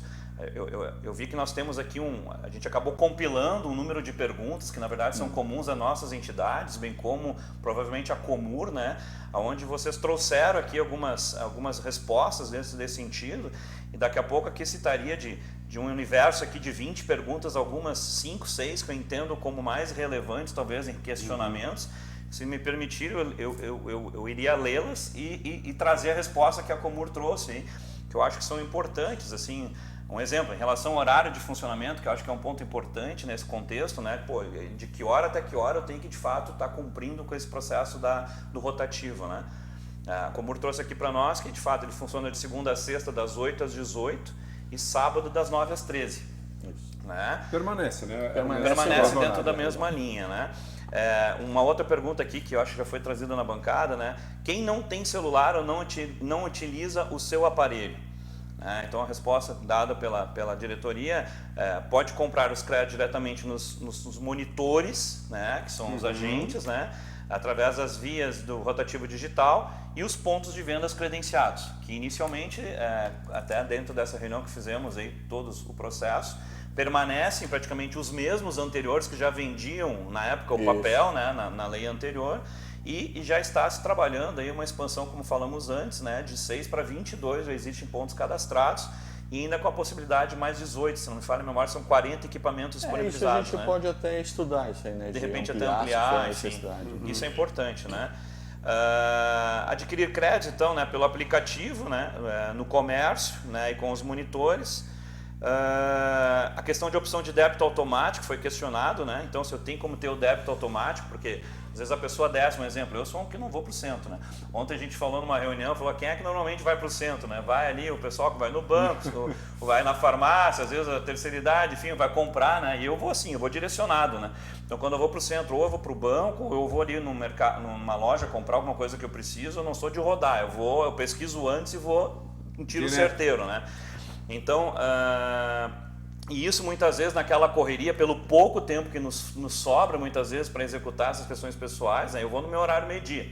eu vi que nós temos aqui a gente acabou compilando um número de perguntas que na verdade são comuns a nossas entidades, bem como provavelmente a Comur, né, onde vocês trouxeram aqui algumas respostas desse sentido, e daqui a pouco aqui citaria de um universo aqui de 20 perguntas, algumas 5, 6 que eu entendo como mais relevantes talvez em questionamentos. Se me permitir, eu iria lê-las e trazer a resposta que a Comur trouxe, hein, que eu acho que são importantes, assim. Um exemplo, em relação ao horário de funcionamento, que eu acho que é um ponto importante nesse contexto, né? Pô, de que hora até que hora eu tenho que, de fato, estar cumprindo com esse processo do rotativo, né? A Comur trouxe aqui para nós que, de fato, ele funciona de segunda a sexta, das 8 às 18 e sábado das 9 às 13. Né? Permanece, né? Permanece dentro da mesma linha, né? Uma outra pergunta aqui que eu acho que já foi trazida na bancada, né? Quem não tem celular ou não utiliza o seu aparelho? Então a resposta dada pela diretoria pode comprar os créditos diretamente nos monitores, né? Que são os agentes, né? Através das vias do rotativo digital e os pontos de vendas credenciados, que inicialmente, até dentro dessa reunião que fizemos aí, todos o processo, permanecem praticamente os mesmos anteriores que já vendiam na época o papel, né, na lei anterior, e já está se trabalhando aí uma expansão, como falamos antes, né, de 6 para 22, já existem pontos cadastrados, e ainda com a possibilidade de mais 18, se não me falha a memória, são 40 equipamentos disponibilizados. Isso a gente pode até estudar isso aí, né? De repente até ampliar, enfim, isso é importante, né? Adquirir crédito, então, né, pelo aplicativo, né, no comércio, né, e com os monitores. A questão de opção de débito automático foi questionado, né? Então, se eu tenho como ter o débito automático, porque às vezes a pessoa desce, um exemplo, eu sou um que não vou para o centro, né? Ontem a gente falou numa reunião, falou quem é que normalmente vai para o centro, né? Vai ali o pessoal que vai no banco, vai na farmácia, às vezes a terceira idade, enfim, vai comprar, né? E eu vou assim, eu vou direcionado, né? Então, quando eu vou para o centro, ou eu vou para o banco, ou eu vou ali no mercado, numa loja comprar alguma coisa que eu preciso, eu não sou de rodar, eu pesquiso antes e vou um tiro certeiro, né? Então, e isso muitas vezes naquela correria, pelo pouco tempo que nos sobra muitas vezes para executar essas questões pessoais, né, eu vou no meu horário meio-dia.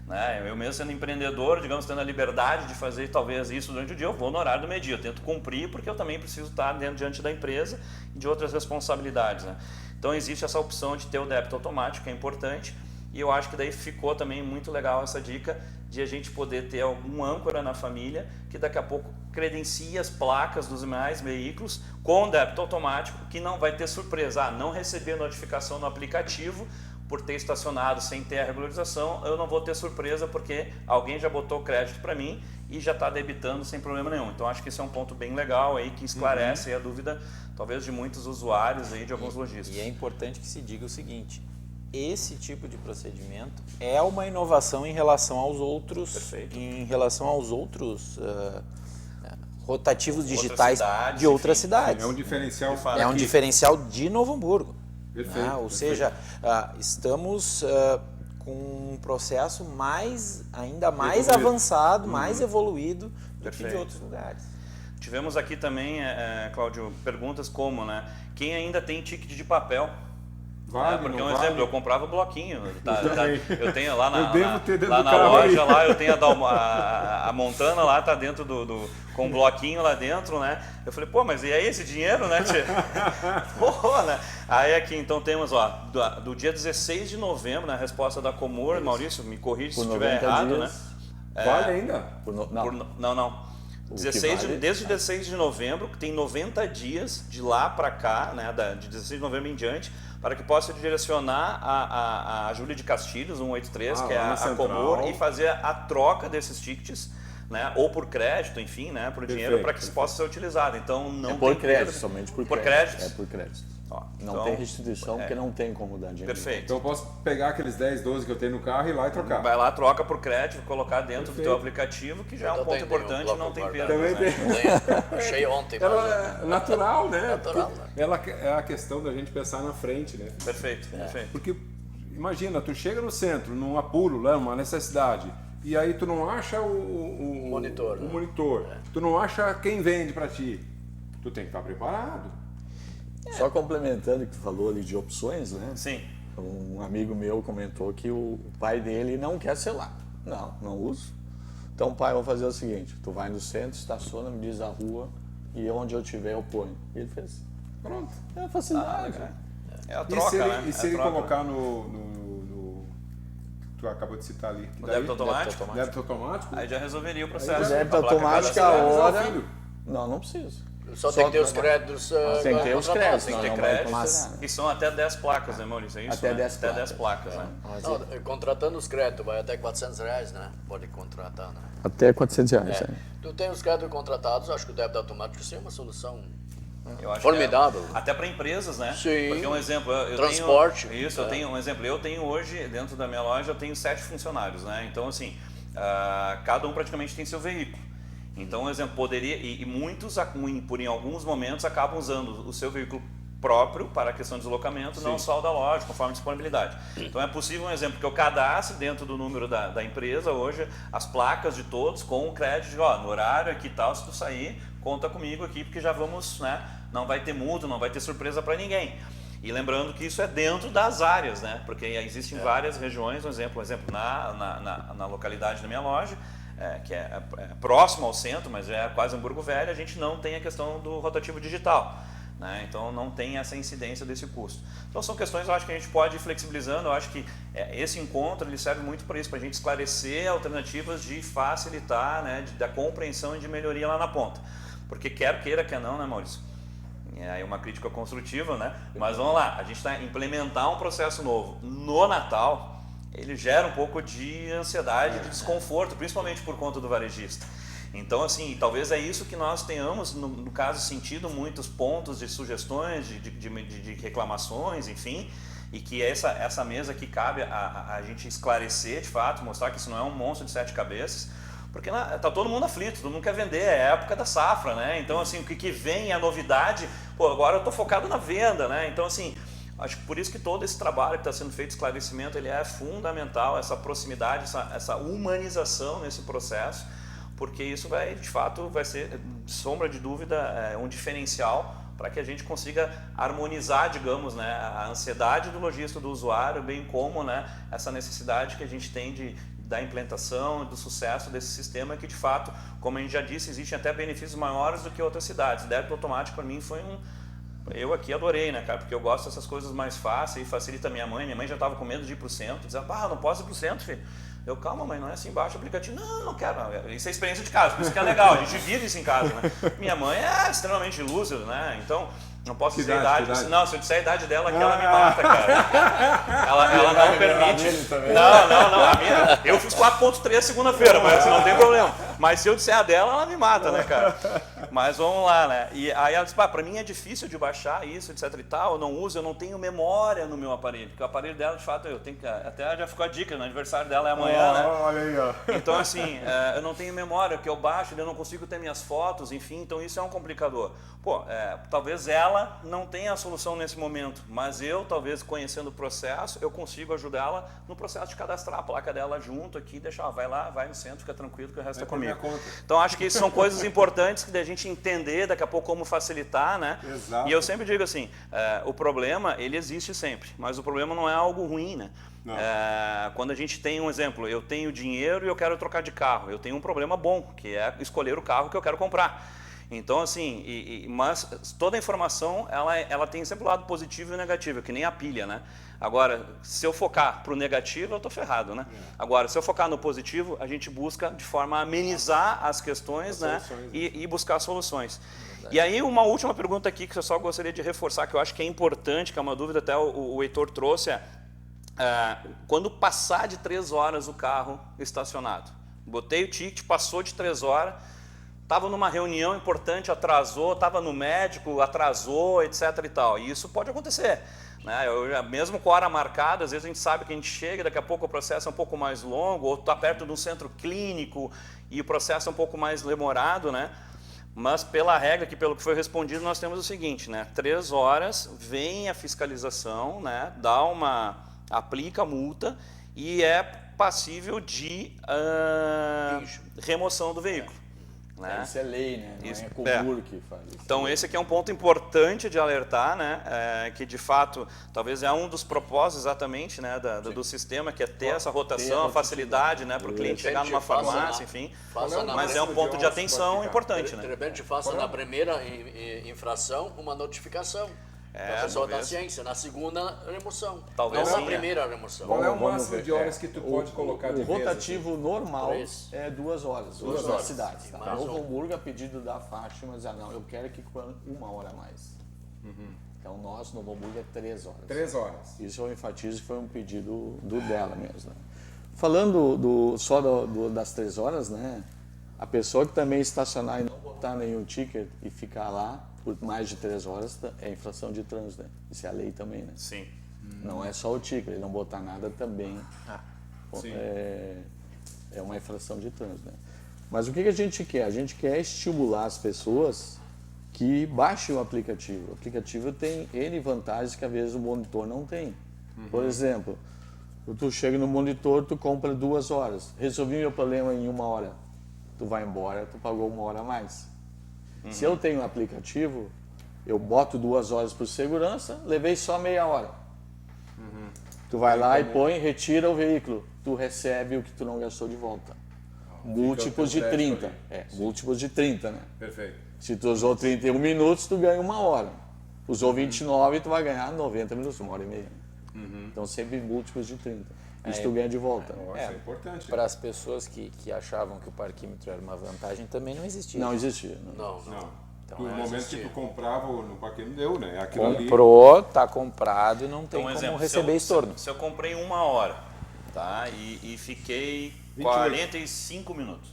Né? Eu mesmo sendo empreendedor, digamos, tendo a liberdade de fazer talvez isso durante o dia, eu vou no horário do meio-dia, eu tento cumprir porque eu também preciso estar diante da empresa e de outras responsabilidades. Né? Então existe essa opção de ter o débito automático, que é importante, e eu acho que daí ficou também muito legal essa dica de a gente poder ter algum âncora na família que daqui a pouco credencia as placas dos demais veículos com débito automático, que não vai ter surpresa. Não receber notificação no aplicativo por ter estacionado sem ter a regularização, eu não vou ter surpresa porque alguém já botou o crédito para mim e já está debitando sem problema nenhum. Então acho que esse é um ponto bem legal aí que esclarece aí a dúvida talvez de muitos usuários aí de alguns lojistas. E é importante que se diga o seguinte: esse tipo de procedimento é uma inovação em relação aos outros, rotativos digitais de outras cidades. É um diferencial. É um diferencial de Novo Hamburgo. Perfeito, Ou seja, estamos com um processo ainda mais avançado, mais evoluído do que de outros lugares. Tivemos aqui também, Cláudio, perguntas como, né? Quem ainda tem ticket de papel? Vale, porque não exemplo, vale? eu comprava bloquinho. Eu tenho lá na loja, lá eu tenho a Montana lá, tá dentro com um bloquinho lá dentro, né? Eu falei, pô, mas e aí esse dinheiro, né, tchê? Pô, né? Aí aqui então temos, ó, do dia 16 de novembro, na resposta da Comur, Maurício, me corrige se estiver errado, dias. Né? Vale ainda? Não. Desde 16 de novembro, que tem 90 dias de lá para cá, né, de 16 de novembro em diante, para que possa direcionar a Júlia de Castilhos, 183, que é a Comur, e fazer a troca desses tickets, né, ou por crédito, enfim, né, por dinheiro, para que isso possa ser utilizado. Então não por tem crédito, somente por crédito. crédito. É por crédito. Não então, tem restituição porque não tem como dar dinheiro. Perfeito. Então eu posso pegar aqueles 10, 12 que eu tenho no carro e ir lá e trocar. Vai lá, troca por crédito, colocar dentro do teu aplicativo, que já é um ponto importante e não tem perda. Achei ontem. Ela é natural, né? Natural, né? Ela é a questão da gente pensar na frente, né? Perfeito. Porque, imagina, tu chega no centro, num apuro, né, uma necessidade, e aí tu não acha o monitor. O monitor. Tu não acha quem vende para ti. Tu tem que estar preparado. Só complementando o que tu falou ali de opções, né? Sim. Um amigo meu comentou que o pai dele não quer celular. Não uso. Então, pai, eu vou fazer o seguinte: tu vai no centro, estaciona, me diz a rua e onde eu tiver eu ponho. E ele fez. Pronto. É a facilidade. É a troca, né? E se ele colocar no... Tu acabou de citar ali. O débito automático? Débito automático. Aí já resolveria o processo. Débito automático a hora... Não precisa. Só tem que ter os créditos. Tem que ter os créditos. Tem que ter créditos. E são até 10 placas, né, Maurício? É isso, até né? 10 até 10 placas, né? Não, contratando os créditos, vai até R$400, né? Pode contratar, né? Até R$400, Tu tem os créditos contratados, acho que o débito automático sim é uma solução Eu acho formidável. Até para empresas, né? Sim. Porque um exemplo, eu transporte. tenho, eu tenho um exemplo, eu tenho hoje, dentro da minha loja, eu tenho 7 funcionários, né? Então, assim, cada um praticamente tem seu veículo. Então, por exemplo, poderia, e muitos, em alguns momentos, acabam usando o seu veículo próprio para a questão de deslocamento, não só o da loja, conforme disponibilidade. Então é possível, um exemplo, que eu cadastre dentro do número da empresa hoje as placas de todos com o crédito de, ó, no horário aqui e tal, se tu sair, conta comigo aqui, porque já vamos, né, não vai ter multa, não vai ter surpresa para ninguém. E lembrando que isso é dentro das áreas, né, porque existem várias regiões, um exemplo na localidade da minha loja, que é próximo ao centro, mas é quase Hamburgo Velho, a gente não tem a questão do rotativo digital. Né? Então não tem essa incidência desse custo. Então são questões, eu acho que a gente pode ir flexibilizando. Eu acho que esse encontro ele serve muito para isso, para a gente esclarecer alternativas de facilitar, né, da compreensão e de melhoria lá na ponta. Porque quer queira, quer não, né, Maurício? É uma crítica construtiva, né? Mas vamos lá, a gente está implementar um processo novo no Natal, ele gera um pouco de ansiedade, de desconforto, principalmente por conta do varejista. Então, assim, talvez é isso que nós tenhamos, no caso, sentido muitos pontos de sugestões, de reclamações, enfim, e que essa mesa aqui cabe a gente esclarecer, de fato, mostrar que isso não é um monstro de 7 cabeças, porque está todo mundo aflito, todo mundo quer vender, é a época da safra, né? Então, assim, o que vem é a novidade, pô, agora eu estou focado na venda, né? Então, assim, acho que por isso que todo esse trabalho que está sendo feito, esclarecimento, ele é fundamental, essa proximidade, essa humanização nesse processo, porque isso vai, de fato, vai ser, sombra de dúvida, um diferencial para que a gente consiga harmonizar, digamos, né, a ansiedade do lojista, do usuário, bem como, né, essa necessidade que a gente tem da implementação e do sucesso desse sistema que, de fato, como a gente já disse, existem até benefícios maiores do que outras cidades. Débito automático, para mim, foi eu aqui adorei, né, cara, porque eu gosto dessas coisas mais fáceis e facilita a minha mãe. Minha mãe já estava com medo de ir para o centro, dizia, não posso ir para o centro, filho. Eu, calma, mãe, não é assim, baixa o aplicativo. Não quero. Isso é experiência de casa, por isso que é legal, a gente vive isso em casa, né? Minha mãe é extremamente lúcida, né? Então, não posso dizer a idade. Não, se eu disser a idade dela aqui, ela me mata, cara. Ela não permite. Não. A minha, eu fiz 4.3 segunda-feira, mas assim, não tem problema. Mas se eu disser a dela, ela me mata, né, cara? Mas vamos lá, né? E aí ela disse, pra mim é difícil de baixar isso, etc e tal, eu não uso, eu não tenho memória no meu aparelho. Porque o aparelho dela, de fato, eu tenho que... Até já ficou a dica, no aniversário dela é amanhã, né? Olha aí, ó. Então, assim, eu não tenho memória, que eu baixo, eu não consigo ter minhas fotos, enfim, então isso é um complicador. Pô, talvez ela não tenha a solução nesse momento, mas eu, talvez, conhecendo o processo, eu consigo ajudá-la no processo de cadastrar a placa dela junto aqui, deixar, vai lá, vai no centro, fica tranquilo que o resto é comigo. Então, acho que isso são coisas importantes que a gente entender daqui a pouco como facilitar, né? Exato. E eu sempre digo assim, o problema, ele existe sempre, mas o problema não é algo ruim, né? Quando a gente tem um exemplo, eu tenho dinheiro e eu quero trocar de carro, eu tenho um problema bom, que é escolher o carro que eu quero comprar. Então, assim, mas toda a informação, ela tem sempre o lado positivo e negativo, que nem a pilha, né? Agora, se eu focar para o negativo, eu estou ferrado, né? Agora, se eu focar no positivo, a gente busca de forma a amenizar as questões, né? E buscar soluções. E aí, uma última pergunta aqui que eu só gostaria de reforçar, que eu acho que é importante, que é uma dúvida até o Heitor trouxe, quando passar de 3 horas o carro estacionado, botei o ticket, passou de 3 horas, estava numa reunião importante, atrasou, estava no médico, atrasou, etc. e tal. E isso pode acontecer, né? Mesmo com a hora marcada, às vezes a gente sabe que a gente chega, daqui a pouco o processo é um pouco mais longo, ou está perto de um centro clínico e o processo é um pouco mais demorado, né? Mas pela regra, pelo que foi respondido, nós temos o seguinte, né? 3 horas, vem a fiscalização, né? Aplica a multa e é passível de remoção do veículo. Né? Isso é lei, né? Não isso, é Comur que faz isso. Então esse aqui é um ponto importante de alertar, né? Que de fato talvez é um dos propósitos exatamente, né, do sistema, que é ter essa rotação, a facilidade, né, para o cliente chegar numa farmácia, enfim. Mas é um ponto de atenção importante, né? De repente faça na primeira infração uma notificação. A pessoa da ciência, na segunda remoção. Talvez não na primeira remoção. Qual é o máximo de horas que tu pode colocar de vez? O rotativo normal é 2 horas, 2 horas na cidade. Tá? Novo Hamburgo, a pedido da Fátima, diz, não, eu quero que com 1 hora a mais. Então, nós, Novo Hamburgo, é 3 horas. 3 horas. Isso eu enfatizo, foi um pedido dela mesmo. Né? Falando só das 3 horas, né? A pessoa que também estacionar e não botar nenhum ticket e ficar lá por mais de 3 horas é infração de trânsito, né? Isso é a lei também, né? Sim. Não é só o ticket, ele não botar nada também. Sim. é uma infração de trânsito, né? Mas o que a gente quer? A gente quer estimular as pessoas que baixem o aplicativo. O aplicativo tem N vantagens que às vezes o monitor não tem. Por exemplo, tu chega no monitor, tu compra 2 horas. Resolvi meu problema em 1 hora. Tu vai embora, tu pagou 1 hora a mais. Se eu tenho um aplicativo, eu boto 2 horas por segurança, levei só meia hora. Tu vai lá e põe, retira o veículo. Tu recebe o que tu não gastou de volta. Múltiplos de 30. Múltiplos de 30, né? Perfeito. Se tu usou 31 minutos, tu ganha 1 hora. Usou 29, tu vai ganhar 90 minutos, 1 hora e meia. Então sempre múltiplos de 30. Isso tu ganha de volta. Nossa, é importante. Para as pessoas que achavam que o parquímetro era uma vantagem, também não existia. Não existia. Não. No momento que tu comprava no parquímetro, deu, né? Aquilo ali... Comprou, tá comprado e não tem Então, como exemplo, receber estorno. Se eu comprei 1 hora, tá? E fiquei 45 minutos.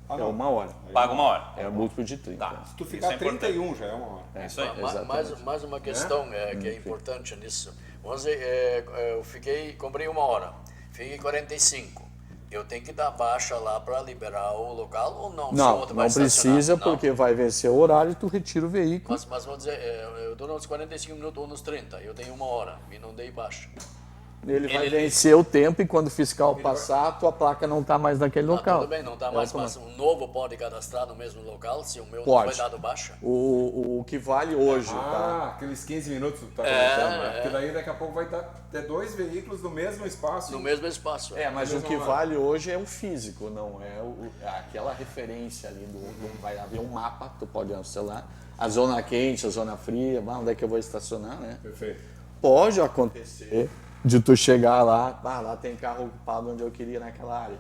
É 1 hora. Pago 1 hora. É múltiplo de 30. Tá. Se tu ficar Isso é importante. 31 já é 1 hora. É isso aí. Mais uma questão que é importante nisso. Vamos dizer, comprei 1 hora, fiquei 45. Eu tenho que dar baixa lá para liberar o local ou não? Não, não precisa, porque vai vencer o horário e tu retira o veículo. Mas vamos dizer, eu dou nos 45 minutos ou nos 30, eu tenho 1 hora e não dei baixa. Ele vai vencer o tempo e quando o fiscal passar, tua placa não está mais naquele local. Tudo bem, não está mais, mas um novo pode cadastrar no mesmo local se o meu Pode. não foi dado baixa? O que vale hoje, tá? Aqueles 15 minutos que tu tá comentando, né? Porque daí daqui a pouco vai ter 2 veículos no mesmo espaço. No mesmo espaço. Mas o que vale hoje é o físico, não é aquela referência ali vai haver um mapa, tu pode cancelar. A zona quente, a zona fria, onde é que eu vou estacionar, né? Perfeito. Pode acontecer de tu chegar lá, lá tem carro ocupado onde eu queria naquela área.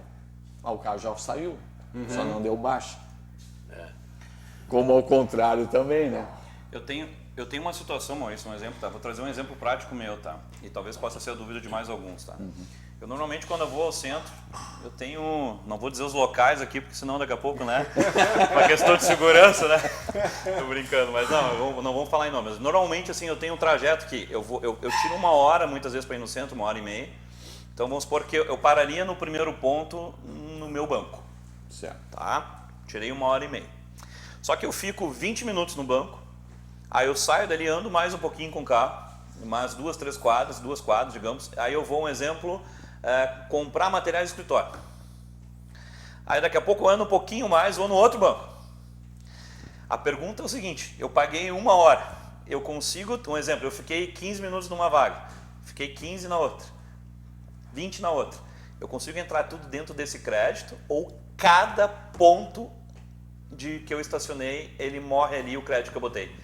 O carro já saiu, só não deu baixa. Como ao contrário também, né? Eu tenho uma situação, Maurício, um exemplo, tá? Vou trazer um exemplo prático meu, tá? E talvez possa ser a dúvida de mais alguns, tá? Eu normalmente quando eu vou ao centro, eu tenho, não vou dizer os locais aqui, porque senão daqui a pouco, né? Uma questão de segurança, né? Tô brincando, mas não vamos falar em nomes. Normalmente, assim, eu tenho um trajeto que eu tiro 1 hora, muitas vezes para ir no centro, 1 hora e meia. Então vamos supor que eu pararia no primeiro ponto no meu banco. Certo. Tá? Tirei 1 hora e meia. Só que eu fico 20 minutos no banco, aí eu saio dali, ando mais um pouquinho com o carro, mais 2 quadras, digamos. Aí eu vou, um exemplo, comprar materiais de escritório. Aí daqui a pouco eu ando um pouquinho mais, vou no outro banco. A pergunta é o seguinte, eu paguei 1 hora, eu consigo, um exemplo, eu fiquei 15 minutos numa vaga, fiquei 15 na outra, 20 na outra. Eu consigo entrar tudo dentro desse crédito ou cada ponto que eu estacionei, ele morre ali o crédito que eu botei?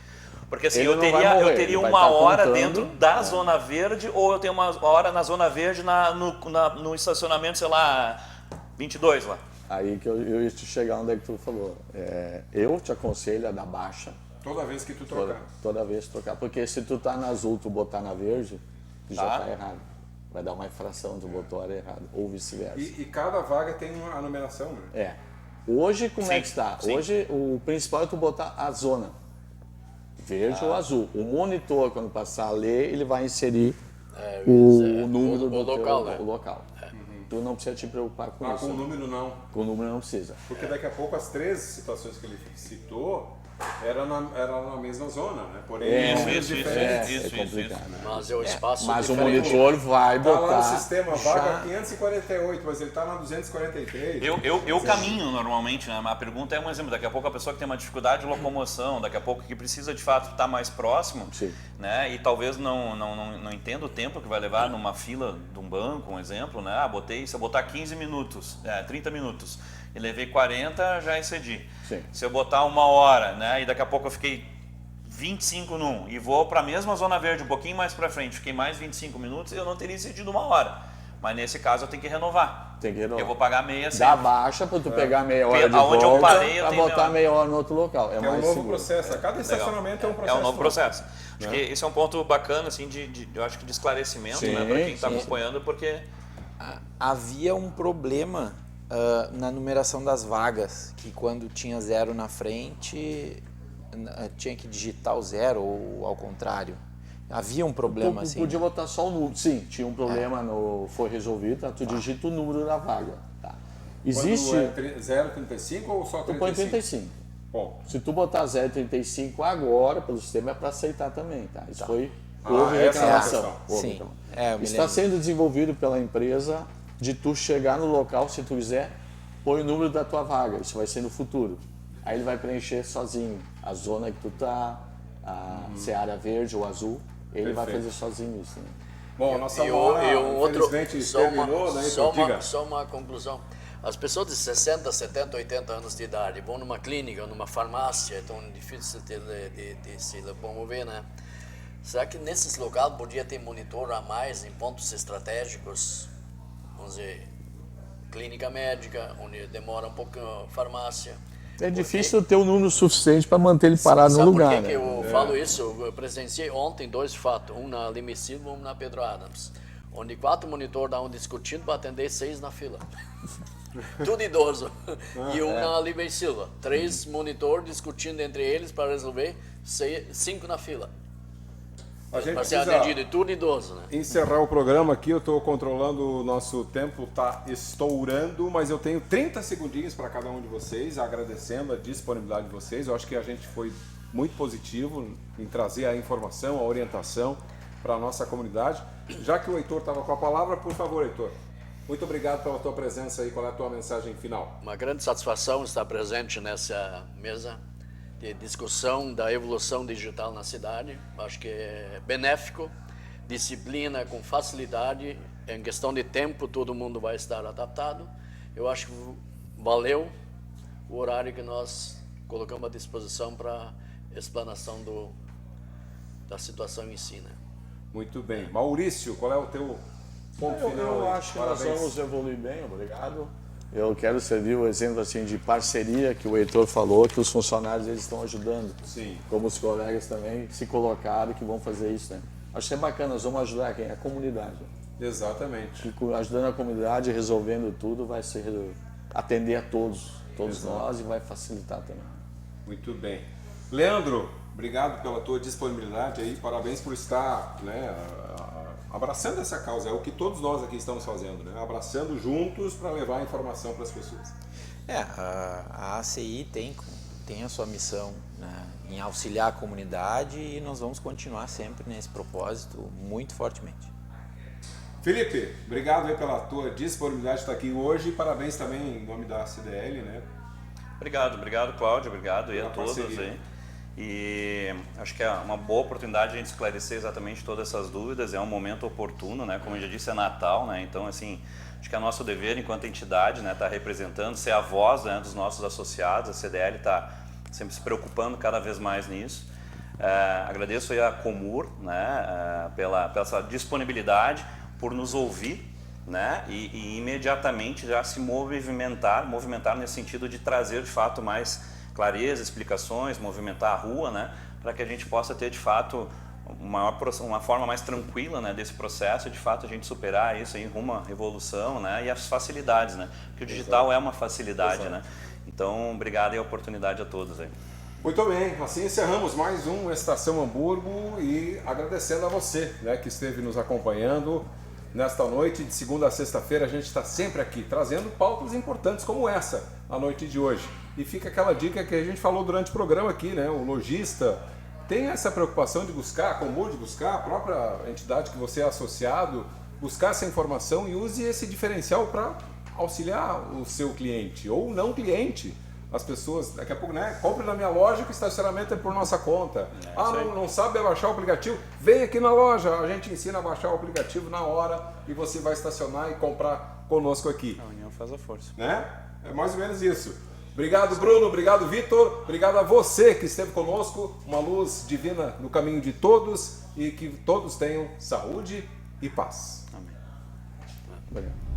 Porque assim, eu teria 1 hora dentro da zona verde ou eu tenho 1 hora na zona verde no estacionamento, sei lá, 22 lá. Aí que eu ia te chegar onde é que tu falou. Eu te aconselho a dar baixa. Toda vez que tu trocar. Toda vez que trocar. Porque se tu tá na azul, tu botar na verde, já tá errado. Vai dar uma infração, tu botou a hora errada. Ou vice-versa. E cada vaga tem a numeração, né? Hoje, como é que está? Sim. Hoje, o principal é tu botar a zona. Verde ou azul. O monitor, quando passar a ler, ele vai inserir o número do local, o local. Tu não precisa te preocupar com isso. Com o número não. Com o número não precisa. Porque daqui a pouco as 3 situações que ele citou era na mesma zona, né? Porém, números diferentes. É complicado. Né? Mas é o espaço Mas o monitor vai botar... Tá lá no sistema, vaga 548, mas ele tá na 243. Eu caminho normalmente, né? A pergunta é um exemplo, daqui a pouco a pessoa que tem uma dificuldade de locomoção, daqui a pouco que precisa de fato estar mais próximo, né? E talvez não entenda o tempo que vai levar numa fila de um banco, um exemplo, né? Se eu botar 15 minutos, 30 minutos, e levei 40, já excedi. Se eu botar 1 hora, né, e daqui a pouco eu fiquei 25 num e vou para a mesma zona verde um pouquinho mais para frente, fiquei mais 25 minutos, eu não teria excedido 1 hora. Mas nesse caso eu tenho que renovar. Eu vou pagar meia sempre. Dá baixa para tu pegar meia hora de Aonde volta eu parei, eu para botar meia hora no outro local. É mais um novo seguro. processo. Cada estacionamento é um processo. É um novo processo. Acho que esse é um ponto bacana, assim, eu acho que de esclarecimento, né, para quem está acompanhando, porque... Havia um problema na numeração das vagas, que quando tinha 0 na frente, tinha que digitar o 0 ou ao contrário. Havia um problema assim. Podia botar só o número. Sim, tinha um problema, foi resolvido, tu digita o número da vaga. Tá? Existe... Quando é 0,35 ou só 35? Tu põe 35. Bom. Se tu botar 0,35 agora, pelo sistema, é para aceitar também, tá? Isso foi... Houve reclamação. Sim. Está sendo desenvolvido pela empresa de tu chegar no local, se tu quiser, põe o número da tua vaga. Isso vai ser no futuro. Aí ele vai preencher sozinho a zona que tu tá, se é área verde ou azul, ele vai fazer sozinho isso. Né? Bom, nossa hora, infelizmente, terminou, né? Só uma conclusão. As pessoas de 60, 70, 80 anos de idade vão numa clínica, numa farmácia, é tão difícil de se locomover, né? Será que nesses locais podia ter monitor a mais em pontos estratégicos? Vamos dizer, clínica médica, onde demora um pouco a farmácia. É difícil ter um número suficiente para manter ele parado no lugar. Sabe por que eu falo isso? Eu presenciei ontem 2 fatos, um na Lima e Silva e um na Pedro Adams, onde 4 monitores estavam discutindo para atender 6 na fila. Tudo idoso. E um na Lima e Silva. 3 monitores discutindo entre eles para resolver, 5 na fila. A gente para ser atendido, e tudo idoso, né? Encerrar o programa aqui, eu estou controlando o nosso tempo, está estourando, mas eu tenho 30 segundinhos para cada um de vocês, agradecendo a disponibilidade de vocês. Eu acho que a gente foi muito positivo em trazer a informação, a orientação para a nossa comunidade. Já que o Heitor estava com a palavra, por favor, Heitor. Muito obrigado pela tua presença aí. Qual é a tua mensagem final? Uma grande satisfação estar presente nessa mesa de discussão da evolução digital na cidade. Acho que é benéfico, disciplina com facilidade, em questão de tempo todo mundo vai estar adaptado. Eu acho que valeu o horário que nós colocamos à disposição para explanação da situação em si, né? Muito bem. Maurício, qual é o teu ponto final? Eu acho que nós vamos evoluir bem, obrigado. Eu quero servir o exemplo assim, de parceria que o Heitor falou, que os funcionários eles estão ajudando. Sim. Como os colegas também se colocaram que vão fazer isso, né? Acho que é bacana, nós vamos ajudar quem? A comunidade. Exatamente. E ajudando a comunidade, resolvendo tudo, vai ser atender a todos nós e vai facilitar também. Muito bem. Leandro, obrigado pela tua disponibilidade aí, parabéns por estar, né, abraçando essa causa, é o que todos nós aqui estamos fazendo, né? Abraçando juntos para levar a informação para as pessoas. A ACI tem a sua missão, né, em auxiliar a comunidade e nós vamos continuar sempre nesse propósito muito fortemente. Felipe, obrigado aí pela tua disponibilidade de estar aqui hoje e parabéns também em nome da CDL, né? Obrigado, Cláudio, obrigado aí a todos parceria. aí. E acho que é uma boa oportunidade a gente esclarecer exatamente todas essas dúvidas, é um momento oportuno, né? Como eu já disse, é Natal, né? Então, assim, acho que é nosso dever enquanto entidade, né, tá representando, ser a voz, né, dos nossos associados, a CDL está sempre se preocupando cada vez mais nisso. Agradeço aí a Comur, né, pela essa disponibilidade, por nos ouvir, né, e imediatamente já se movimentar nesse sentido de trazer de fato mais clareza, explicações, movimentar a rua, né, para que a gente possa ter de fato uma forma mais tranquila, né, desse processo, de fato a gente superar isso aí rumo à evolução, né, e as facilidades, né, porque o digital é uma facilidade, né. Então, obrigado e a oportunidade a todos aí. Muito bem, assim encerramos mais um Estação Hamburgo e agradecendo a você, né, que esteve nos acompanhando nesta noite, de segunda a sexta-feira. A gente está sempre aqui trazendo pautas importantes como essa, a noite de hoje. E fica aquela dica que a gente falou durante o programa aqui, né? O lojista tem essa preocupação de buscar, a Comur de buscar, a própria entidade que você é associado, buscar essa informação e use esse diferencial para auxiliar o seu cliente ou não cliente. As pessoas, daqui a pouco, né? Compre na minha loja que o estacionamento é por nossa conta. Não sabe baixar o aplicativo? Vem aqui na loja, a gente ensina a baixar o aplicativo na hora e você vai estacionar e comprar conosco aqui. A união faz a força. Né? É mais ou menos isso. Obrigado, Bruno. Obrigado, Vitor. Obrigado a você que esteve conosco. Uma luz divina no caminho de todos e que todos tenham saúde e paz. Amém. Obrigado.